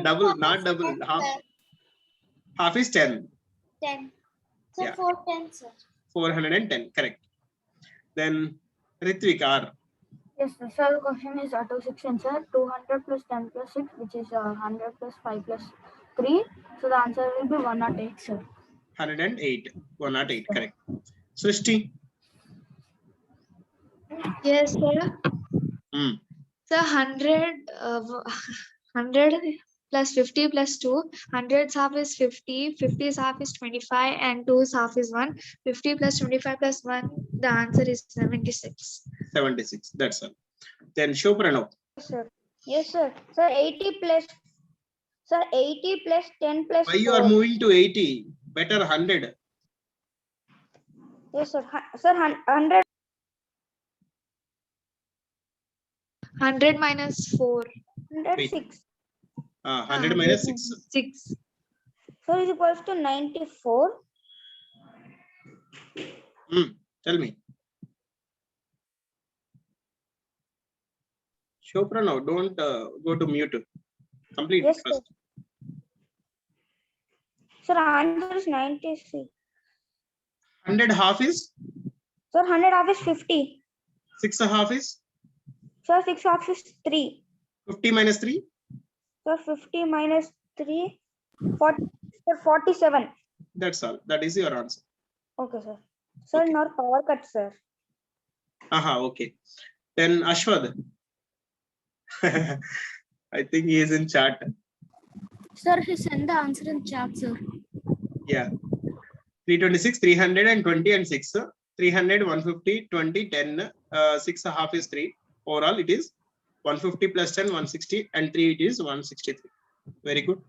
Double, not double. Half is 10. 10. So Yeah. 410, sir. 410. Correct. Then Ritvik R. Yes, sir. So the question is 216, sir. 200 plus 10 plus 6, which is 100 plus 5 plus 3. So the answer will be 108, sir. 108. 108. Correct. Srishti. Yes, sir. So 100 plus 50 plus 2. 100's half is 50. 50's half is 25. And 2's half is 1. 50 plus 25 plus 1. The answer is 76. 76. That's all. Then Shoprano. Sir. Yes, sir. Sir, 80 plus 10 plus Why you are moving to 80? Better 100. Yes, sir. Sir, 100. 100 minus 4. 106. 100 minus 6. 6. So is equals to 94. Tell me. Shoprano, don't go to mute. Complete Yes, first. sir. Sir, answer is 96. 100 half is? Sir, 100 half is 50. 6 half is? Sir, 6 half is 3. 50 minus 3? Sir, 50 minus 3, 40, sir, 47. That's all. That is your answer. Okay, sir. Sir, Okay. not power cut, sir. Okay. Then Ashwad. I think he is in chat. Sir, he sent the answer in chat, sir. Yeah. 326, 320 and 6. 300, 150, 20, 10. 6 half is 3. Overall, it is 150 plus 10, 160 and 3 it is 163. Very good.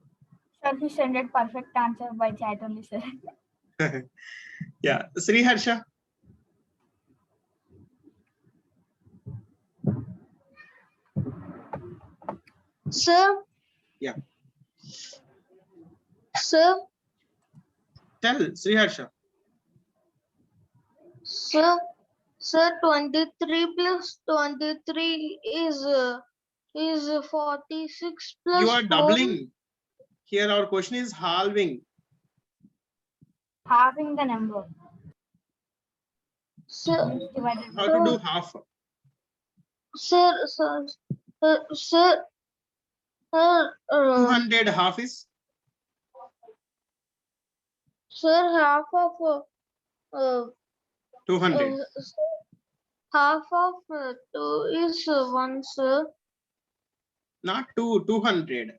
Sir, he sent it perfect answer by chat only, sir. Yeah. Sri Harsha. Sir. Yeah. Sir. Tell Sri Harsha. Sir. Sir, 23 plus 23 is 46 plus You are 4. doubling. Here our question is halving. Halving the number. Sir, How to do half? Sir, 200 half is? Sir, half of 200. half of 2 is 1, sir. Not 2, 200.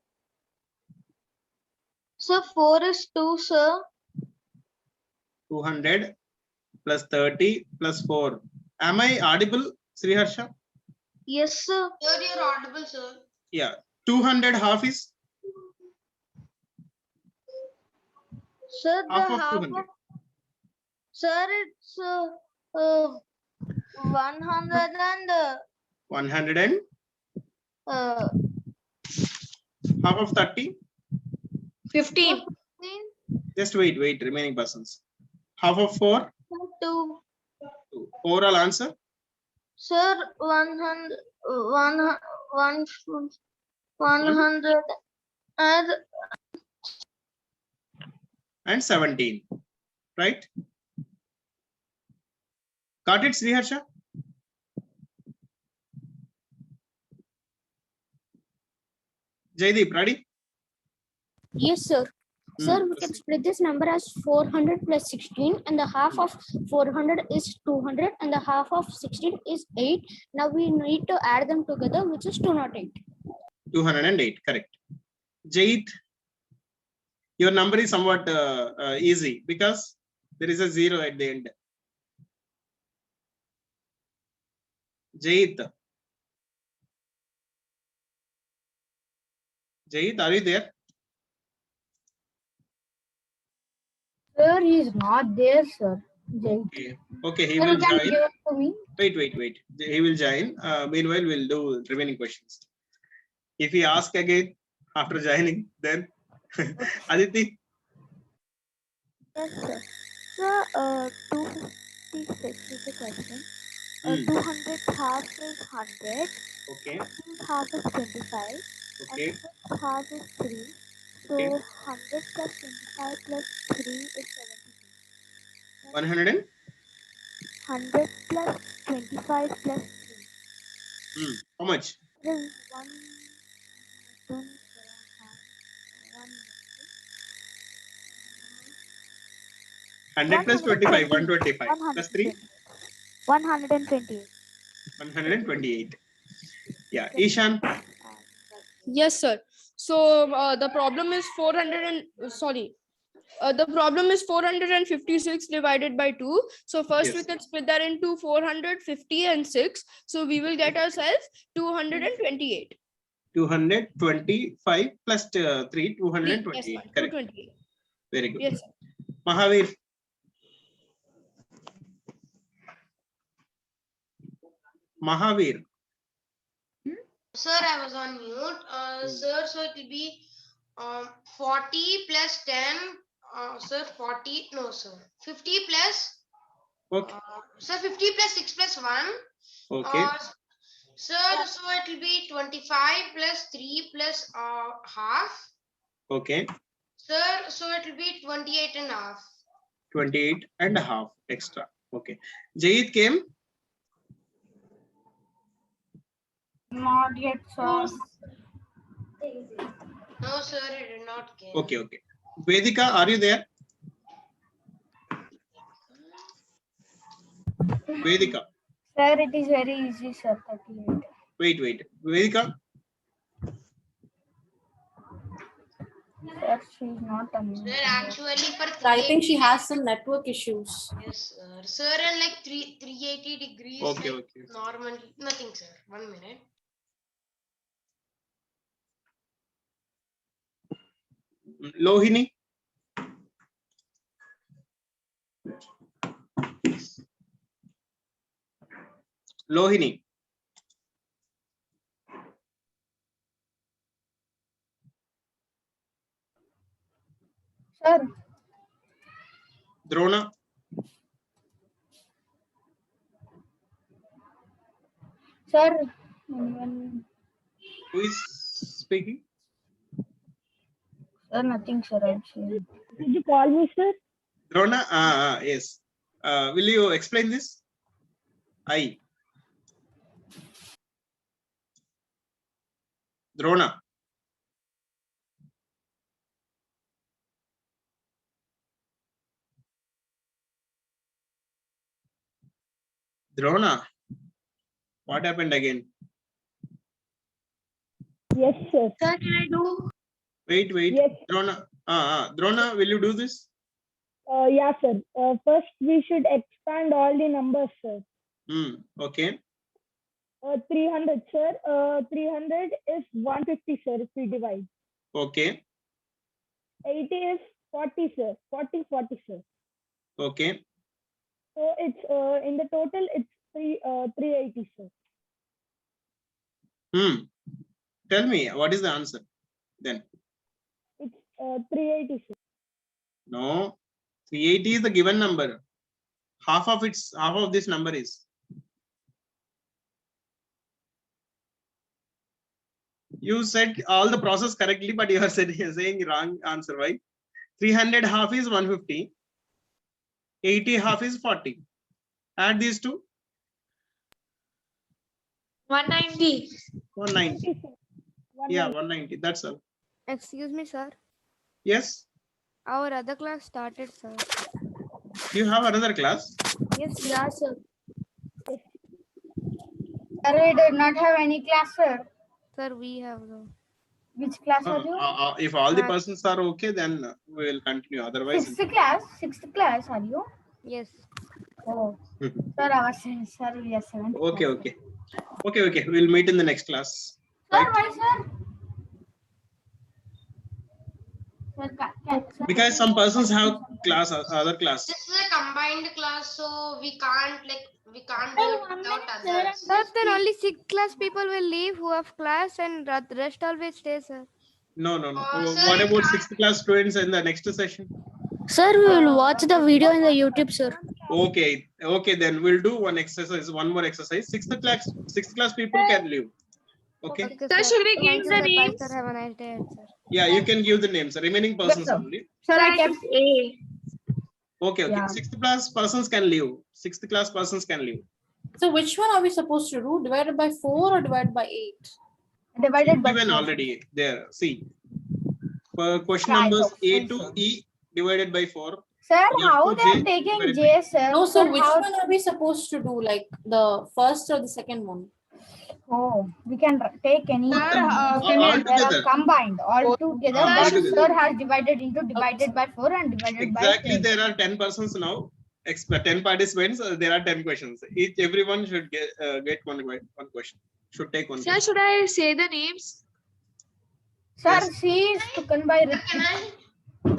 Sir, 4 is 2, sir. 200 plus 30 plus 4. Am I audible, Sri Harsha? Yes, sir. Sir, you're audible, sir. Yeah. 200 half is? Sir, the Half of half 200. of sir, it's 100 and 100 and half of 30? 15. Just wait, remaining persons. Half of 4? 2. 2. Overall answer? Sir, 100 and 17. Right? Got it, Sri Harsha? Jaideep, ready? Yes, sir. Sir, we can split this number as 400 plus 16 and the half of 400 is 200 and the half of 16 is 8. Now we need to add them together, which is 208. 208, correct. Jait, your number is somewhat easy because there is a 0 at the end. Jait, are you there? Sir, he is not there, sir. Okay, he Sir, will you can join. give it to me. Wait. He will join. Meanwhile, we'll do remaining questions. If he asks again after joining, then Aditi. Yes, sir. Sir, 256 is the question. 200 half is 100. Okay. 15 half is 25. Okay. And 6 half is 3. So Okay. 100 plus 25 plus 3 is 72. 100 and? 100 plus 25 plus 3. How much? There is 100 plus 25, 125 plus 3? 128. 128. Yeah, Ishan. Yes, sir. So the problem is 456 divided by 2. So first we can split that into 450 and 6. So we will get ourselves 228. 225 plus 3, 228. Yes, sir. Correct. 228. Very good. Yes, sir. Mahavir. Mahavir. Sir, I was on mute. Sir, so it will be 40 plus 10. Sir, 40. No, sir. 50 plus. Okay. Sir, 50 plus 6 plus 1. Okay. Sir, so it will be 25 plus 3 plus half. Okay. Sir, so it will be 28 and a half. 28 and a half extra. Okay. Jayit came? Not yet, sir. No, sir, it did not came. Okay, okay. Vedika, are you there? Vedika. Sir, it is very easy, sir. 38. Wait. Vedika? Sir, she is not unmuted. Sir, actually for I think she has some network issues. Yes, sir. Sir, and like 380 degrees. Okay, like okay. Normal, nothing, sir. 1 minute. Lohini? Lohini. Sir, Drona? sir, Who is speaking? sir, nothing, sir. Actually. Did you call me, sir? Drona? Yes. Will you explain this? I. Drona. Drona. What happened again? Yes, sir. Sir, can I do? Wait. Yes. Drona. Drona, will you do this? Yeah, sir. First, we should expand all the numbers, sir. Okay. 300, sir. 300 is 150, sir, if we divide. Okay. 80 is 40, sir. 40, sir. Okay. So it's in the total, it's 380, sir. Tell me, what is the answer then? It's 380, sir. No. 380 is the given number. Half of this number is. You said all the process correctly, but you are saying wrong answer. Why? 300 half is 150. 80 half is 40. Add these two. 190. 190. Yeah, 190. That's all. Excuse me, sir. Yes. Our other class started, sir. You have another class? Yes, Yeah, sir. Sir, we did not have any class, sir. sir, we have though. Which class are you? If all the persons are okay, then we will continue. Otherwise, Sixth class are you? Yes. Oh, sir, our sir, we are seventh. okay. We'll meet in the next class. Sir, why, sir? Sir, Because some persons have other class. This is a combined class, so we can't do it without others. Sir, then only 6th class people will leave who have class and the rest always stay, sir. No. What about 6th class students in the next session? Sir, we will watch the video in the YouTube, sir. Okay, then we'll do one more exercise. 6th class people can leave. Okay. Sir, should we give the names? Sir, have a nice day, sir. Yeah, you can give the names. Remaining persons only. Sir, I kept A. Okay. Yeah. 6th class persons can leave. 6th class persons can leave. So which one are we supposed to do? Divided by 4 or divided by 8? divided by Given 4. already there. See. For question Right, numbers okay, A to E divided by 4. Sir, Left how to they are J taking divided by- J, sir? No, so Sir, which how- one are we supposed to do? Like the first or the second one? Oh, we can take any. Sir, all can you They are together. combined all together. all But together. sir has divided by 4 and divided by Exactly, 8. there are 10 persons now. 10 participants. There are 10 questions. Everyone should get one question. Should take one. Sir, question. should I say the names? Sir, Yes. she is taken by Ritik. Can I?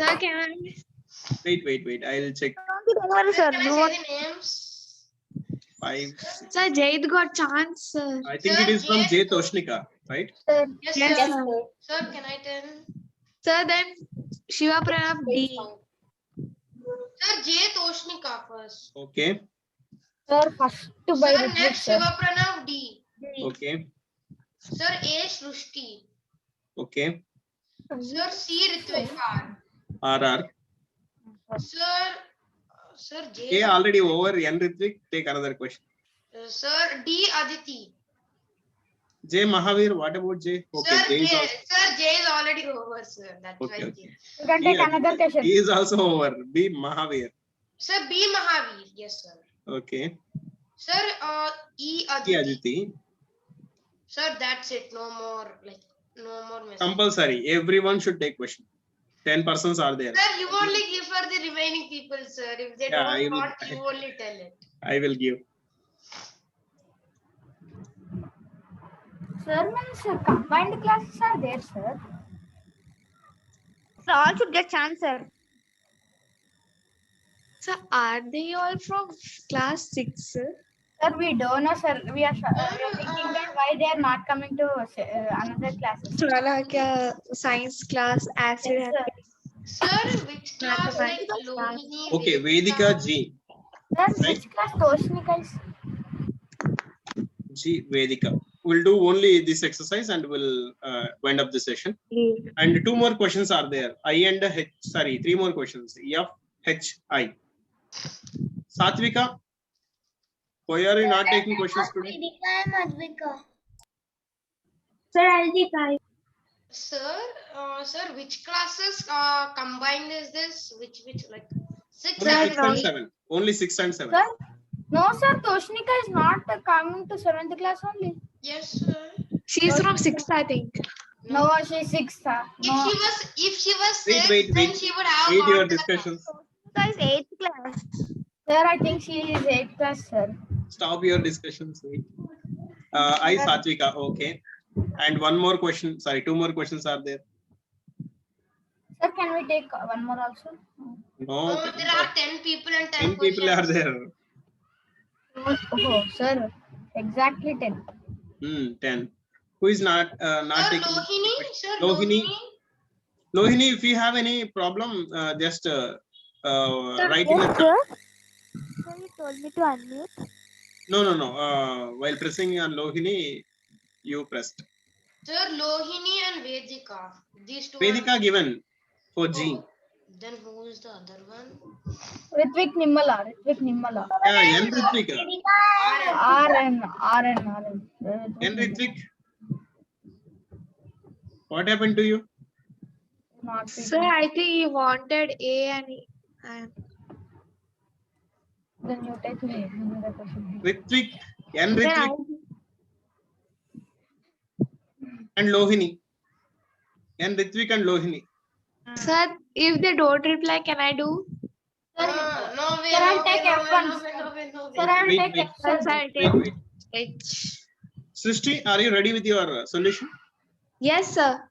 Sir, can I? Wait. I'll check. Sir, Can I no. say the names? 5, 6. Sir, Jade got chance, sir. I think it is from J. Toshnika, right? Sir, Yes, Yes, sir. sir. Sir, can I tell? Sir, then Shiva Pranab D. Sir, J. Toshnika first. Okay. sir, first to by Sir, Ritik, next sir. Shiva Pranav D. Okay. Sir, A. Shrushti. Okay. Sir, C. Ritvekar. RR. Sir, J. A already over. N Ritvik, take another question. Sir, D. Aditi. J Mahavir, what about J? Okay, Sir, J is J, also, sir, J is already over, sir. That's okay, why. okay. You can take another question. He is also over. B Mahavir. Sir, B. Mahavir. Yes, sir. Okay. Sir, E. E Aditi. Aditi. Sir, that's it. No more, no more message. Compulsory. Everyone should take question. 10 persons are there. Sir, you only give for the remaining people, sir. If they Yeah, don't want, you only tell it. I will give. Sir, means combined classes are there, sir. So all should get chance, sir. So are they all from class 6, sir? Sir, we don't know, sir. We are thinking that why they are not coming to another classes. Science class, acid. Yes, sir. Sir, which class? Like Lohini, Okay, Vedika G. Sir, Right? which class? Toshnika is. G Vedika. We'll do only this exercise and we'll wind up the session. And 2 more questions are there. I and H. Sorry, 3 more questions. F, H, I. Satvika, why are you not taking questions today? Sir, I'll take Sir, sir, which classes combined is this? Which like 6 Only and 6 and 7. Only 6 and 7. Sir, no, sir. Toshnika is not coming to 7th class only. Yes, sir. She's from 6th, I think. No, she's 6th. No. If she was Wait, 6, wait, then wait. she would have Wait gone your to the discussions. Guys, 8th class. Sir, I think she is 8th class, sir. Stop your discussions. Wait. I Satvika. Okay. And 1 more question. Sorry, 2 more questions are there. Sir, can we take one more also? No. there are 10 people and 10 people are there. Oh, sir. Exactly 10. 10. Who is not Sir, taking? Lohini, sir, Lohini. Lohini, if you have any problem, just write in the chat. Sir, you told me to unmute. No. While pressing on Lohini, you pressed. Sir, Lohini and Vedika. These two. Vedika given for G. Then who is the other one? Ritvik Nimala. Yeah, N Ritvik. RN. N Ritvik. What happened to you? Sir, I think he wanted A and Then you take another question. Ritvik, N Ritvik and Lohini. N Ritvik and Lohini. Sir, if they don't reply, can I do? No way. Sir, I'll take F1. Sir, I'll take Wait. F1. Sir, I'll take Wait. H. Srishti, are you ready with your solution? Yes, sir.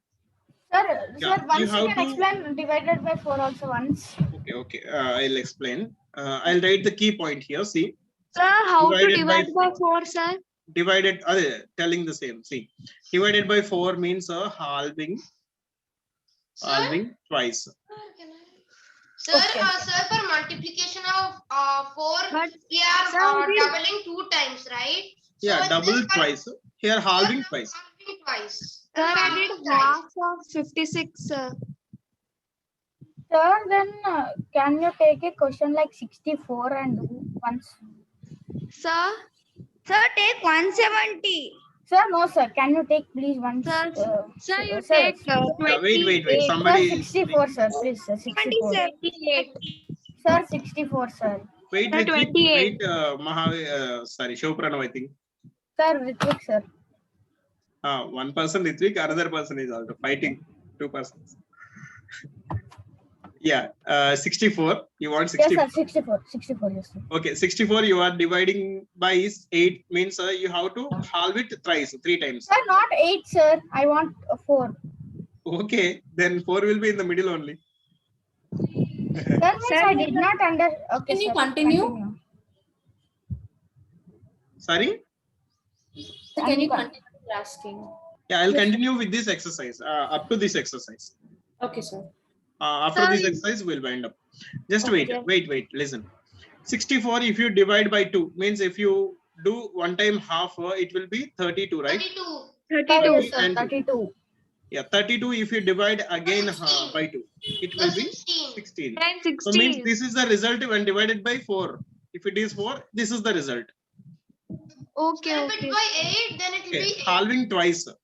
Sir, Yeah, once you you have can to- explain divided by 4 also once. Okay. I'll explain. I'll write the key point here. See, Sir, how to Divided by divide by 4, sir? divided. Telling the same. See, divided by 4 means halving. Halving twice. Sir, sir, for multiplication of 4, But, we are sir, doubling 2 times, right? Yeah, in double this twice. Here halving twice. halving twice. Sir, I Halving did twice. half of 56, sir. Sir, then can you take a question like 64 and do once? Sir, Sir, take 170. Sir, no, sir. Can you take please once? sir, you take Yeah, wait. 28. Somebody. Sir, 64, sir. Please, sir. 64. 78. Sir, 64, sir. Wait, Sir, Ritvik. 28. Wait, sorry, Shobhranam, I think. Sir, Ritvik, sir. 1 person Ritvik, another person is also fighting 2 persons. Yeah, 64. You want 64? Yes, sir. 64, yes, sir. Okay, 64 you are dividing by 8 means you have to halve it thrice, 3 times. Sir, not 8, sir. I want 4. Okay, then 4 will be in the middle only. Sir, means I did not Okay, Can you sir, continue? Sorry? Can you continue asking? Yeah, I'll continue with this exercise, up to this exercise. Okay, sir. After this exercise, we'll wind up. Just wait, listen. 64, if you divide by 2, means if you do 1 time half, it will be 32, right? 32. 32. Yes, sir. And 32. Yeah, 32 if you divide again by 2, it will be 16. Then So means 16. this is the result when divided by 4. If it is 4, this is the result. Okay, If it's okay. by 8, then it will Okay, be 8. halving twice. Sir,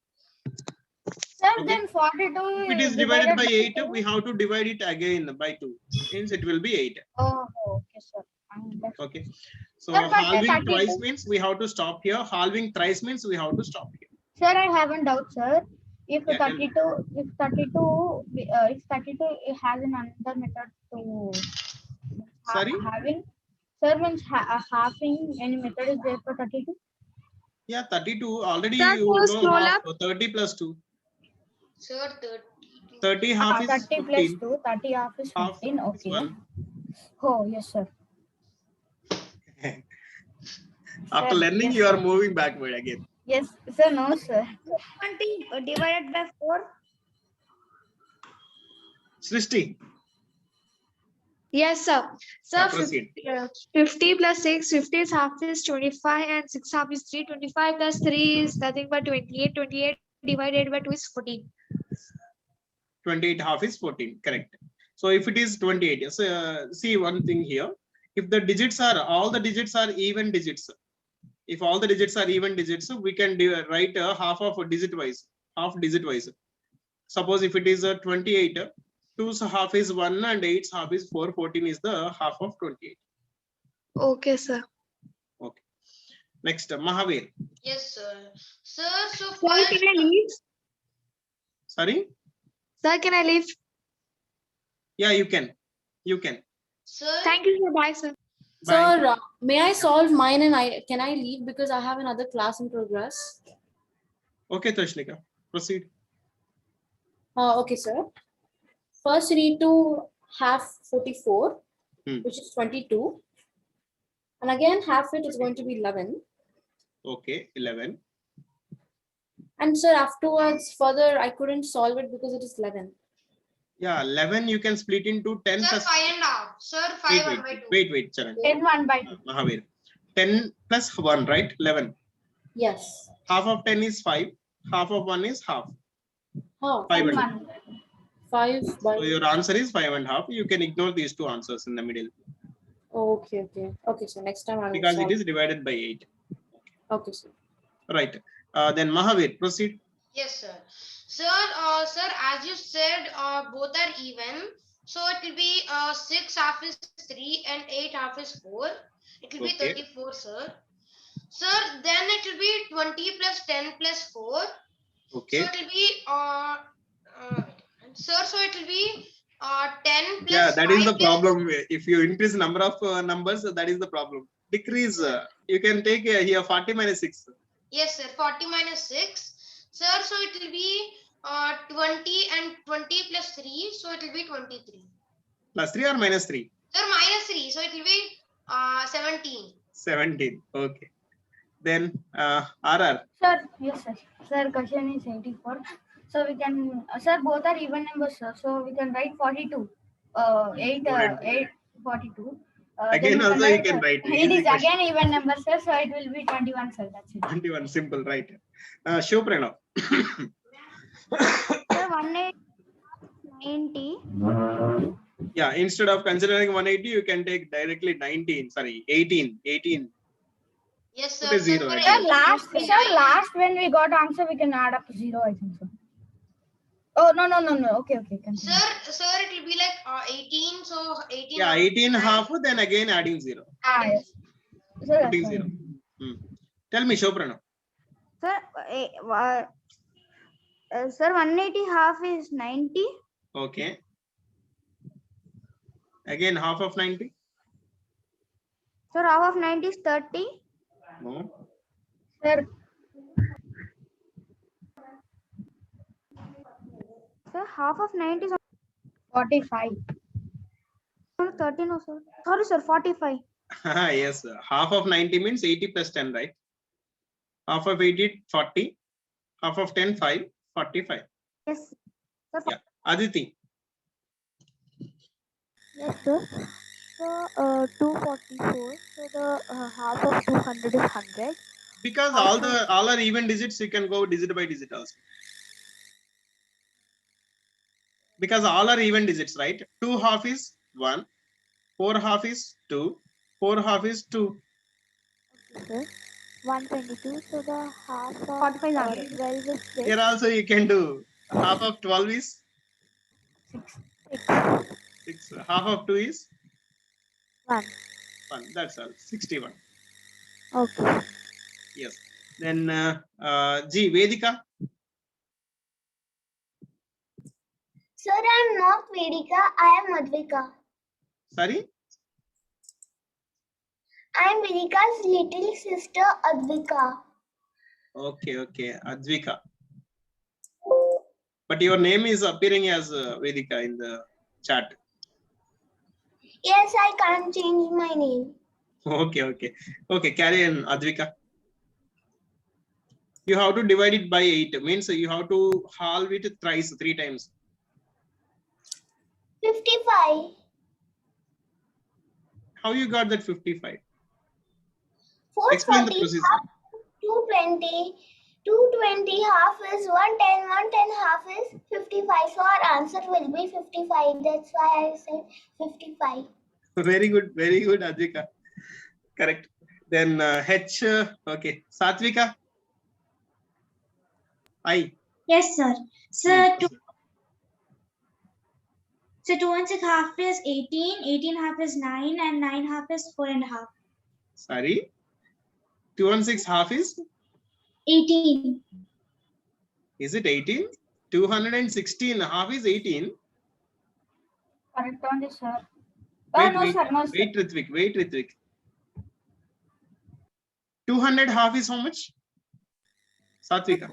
Okay. then 42 If it is divided by 8, 2? we have to divide it again by 2. Means it will be 8. Oh, okay, sir. Okay. So Sir, but halving 32 twice means we have to stop here. Halving thrice means we have to stop here. Sir, I have a doubt, sir. If Yeah, tell me. 32 it has an another method to Sorry? having, sir, means halving any method is there for 32? Yeah, 32. Already Sir, you so know scroll half. up. So 30 plus 2. Sir, 30 half is 30 plus 15. 2, 30 half is Half 15. is Okay. 1. Oh, yes, sir. After Sir, learning, yes, you are sir. moving backward again. Yes, sir, no, sir. 20 divided by 4. Srishti, Yes, sir. Sir, proceed. 50 plus 6, 50 is half is 25 and 6 half is 3. 25 plus 3 is nothing but 28. 28 divided by 2 is 14. 28 half is 14. Correct. So if it is 28, yes, see one thing here. If the digits are, all the digits are even digits. If all the digits are even digits, we can write half of a digit wise, half digit wise. Suppose if it is 28, 2's half is 1 and 8's half is 4. 14 is the half of 28. Okay, sir. Okay. Next, Mahavir. Yes, sir. Sir, so Sir, first. can I leave? Sorry? Sir, can I leave? Yeah, you can. You can. Sir. Thank you, sir. Bye, sir. Sir, may I solve mine and can I leave because I have another class in progress? Okay, Tashnika, proceed. Okay, sir. First, you need to half 44, which is 22. And again, half it is going to be 11. Okay, 11. And sir, afterwards, further, I couldn't solve it because it is 11. Yeah, 11 you can split into 10 Sir, plus. 5.5. Sir, 5 1 by 2. Wait, Charan. 10 1 by 2. Mahavir. 10 plus 1, right? 11. Yes. Half of 10 is 5. Half of 1 is half. Oh, 5 and half. 5 by. So your answer is 5 and half. You can ignore these two answers in the middle. Okay, okay. Okay, so next time I will because solve. it is divided by 8. Okay, sir. Right. Then Mahavir, proceed. Yes, sir. Sir, as you said, both are even. So it will be 6 half is 3 and 8 half is 4. It will be 34, sir. Sir, then it will be 20 plus 10 plus 4. Okay. So it will be sir, so it will be 10 plus Yeah, that 5 is the plus problem. If you increase number of numbers, that is the problem. Decrease. You can take here 40 minus 6. Yes, sir. 40 minus 6. Sir, so it will be 20 and 20 plus 3. So it will be 23. Plus 3 or minus 3? Sir, minus 3. So it will be 17. 17. Okay. Then RR. Sir, yes, sir. Sir, question is 84. So we can, sir, both are even numbers, sir. So we can write 42. 42. Again, also you can write. It is again even number, sir. So it will be 21, sir. That's it. 21, simple, right? Shiv Pranav. Sir, 190. Yeah, instead of considering 180, you can take directly 19. Sorry, 18. 18. Yes, Put sir. a 0. Sir, last when we got answer, we can add up 0, I think so. Oh, no. Okay. Continue. Sir, it will be like 18. So 18. Yeah, 18 half, then again adding 0. Yes. Sir, Putting 0. Tell me, Shiv Pranav. Sir, sir, 180 half is 90. Okay. Again, half of 90. Sir, half of 90 is 30. No. Sir. Sir, half of 90 is 45. 30, no, sir. Sorry, sir, 45. Yes, half of 90 means 80 plus 10, right? Half of 80, 40. Half of 10, 5. 45. Yes. Sir, yeah. Aditi. Yes, sir. So, 244. So the half of 200 is 100. Because all are even digits, you can go digit by digit also. because all are even digits, right? 2 half is 1, 4 half is 2, 4 half is 2. Okay, sir. 122. So the half of 45 is 100. 12 is 6. Here also you can do half of 12 is 6. 6. Half of 2 is 1. 1. That's all. 61. Okay. Yes. Then G, Vedika. Sir, I'm not Vedika. I am Advika. Sorry? I am Vedika's little sister Advika. Okay, Advika. But your name is appearing as Vedika in the chat. Yes, I can't change my name. Okay, carry on, Advika. You have to divide it by 8. Means you have to halve it thrice, 3 times. 55. How you got that 55? 440 Explain the procedure. half, 220. 220 half is 110. 110 half is 55. So our answer will be 55. That's why I said 55. Very good, Advika. Correct. Then H, okay. Satvika. I. Yes, sir. Sir, 2 and 6 half is 18. 18 half is 9, and 9 half is 4.5. Sorry. 2 and 6 half is 18. Is it 18? 216 half is 18. Correct on this, sir. Wait, No, sir. No, sir. wait, Ritvik. 200 half is how much? Satvika.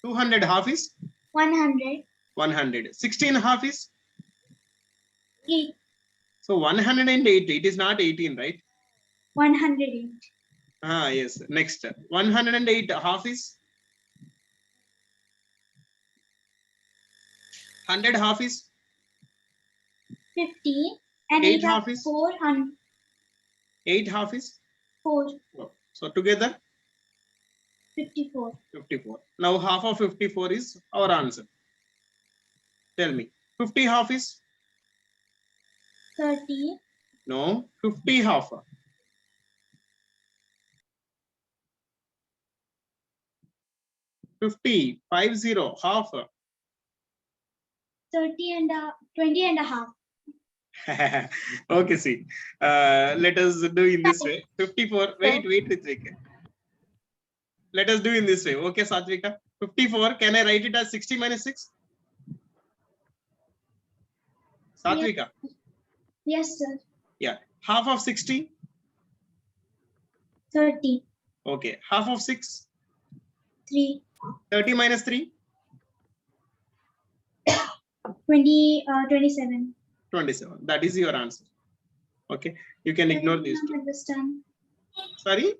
200 half is 100. 100. 16 half is 8. so 108. It is not 18, right? 108. Ah, yes. Next, 108 half is 100 half is 50. And 8 8 half is 400. 8 half is 4. so together 54. 54. Now half of 54 is our answer. Tell me. 50 half is 30. no 50 half. 50 half. 30 and 20 and a half. Okay, see. Let us do in this way. 54. Wait, Ritvik. Let us do in this way. Okay, Satvika. 54. Can I write it as 60 minus 6? Satvika. Yes, sir. Yeah. Half of 60? 30. Okay. Half of 6? 3. 30 minus 3? 27. 27. That is your answer. Okay. You can ignore these two. Understand. Sorry?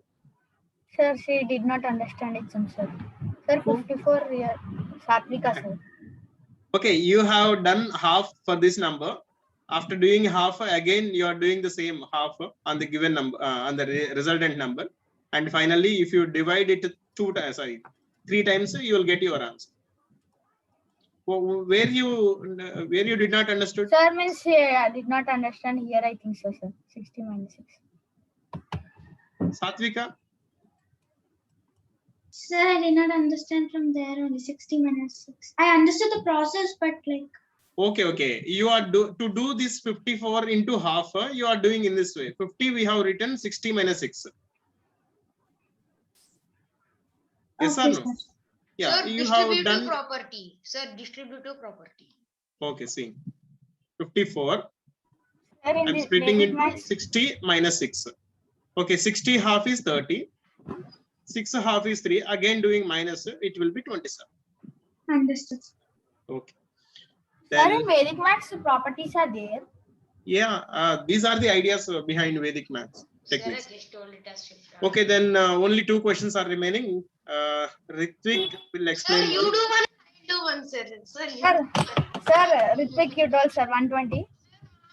Sir, she did not understand it, sir. Sir, 54, yeah. Satvika, sir. Okay, you have done half for this number. After doing half, again you are doing the same half on the given number, on the resultant number. And finally, if you divide it 3 times, you will get your answer. Where you did not understood? Sir, means I did not understand here, I think so, sir. 60 minus 6. Satvika? Sir, I did not understand from there only 60 minus 6. I understood the process, but like. Okay. You are to do this 54 into half, you are doing in this way. 50 we have written 60 minus 6. Yes or no? Sir. Yeah, Sir, you have done. property. Sir, distributive property. Okay, see. 54. Sir, I'm splitting into 60 minus 6. Okay, 60 half is 30. 6 half is 3. Again doing minus, it will be 27. Understood. Okay. Sir, in Vedic maths, properties are there. Yeah, these are the ideas behind Vedic maths techniques. Okay, then only 2 questions are remaining. Ritvik will explain. Sir, you do one, I do one, sir. Sir, Ritvik, you told, sir, 120.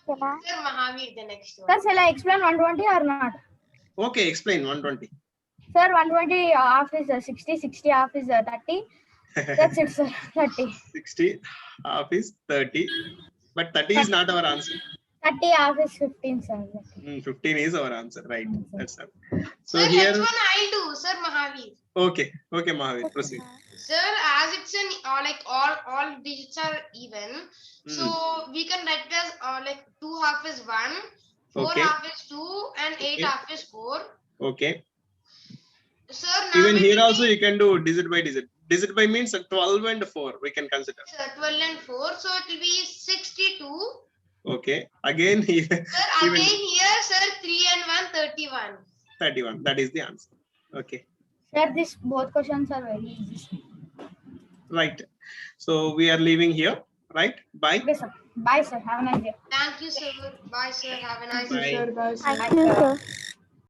Sir, Mahavir, the next one. Sir, shall I explain 120 or not? Okay, explain 120. Sir, 120 half is 60, 60 half is 30. That's it, sir. 30. 60, half is 30. But 30 is not our answer. 30 half is 15, sir. 15 is our answer, right? That's it. So Sir, here, next one I'll do, Sir Mahavir. okay, Mahavir, proceed. Sir, as it's an like all digits are even, so we can write it as like 2 half is 1, 4 Okay. half is 2, and 8 Okay. half is 4. Okay. Sir, now Even we here will also be- you can do digit by digit. Digit by means 12 and 4 we can consider. Sir, 12 and 4, so it will be 62. Okay. Again here, Sir, even again here, sir, 3 and 1, 31. 31. That is the answer. Okay. Sir, this both questions are very easy. Right. So we are leaving here. Right. Bye. Okay, sir. Bye, sir. Have a nice day. Thank you, sir. Bye, sir. Have a nice Bye. day. Sir, bye, sir. Thank you, sir.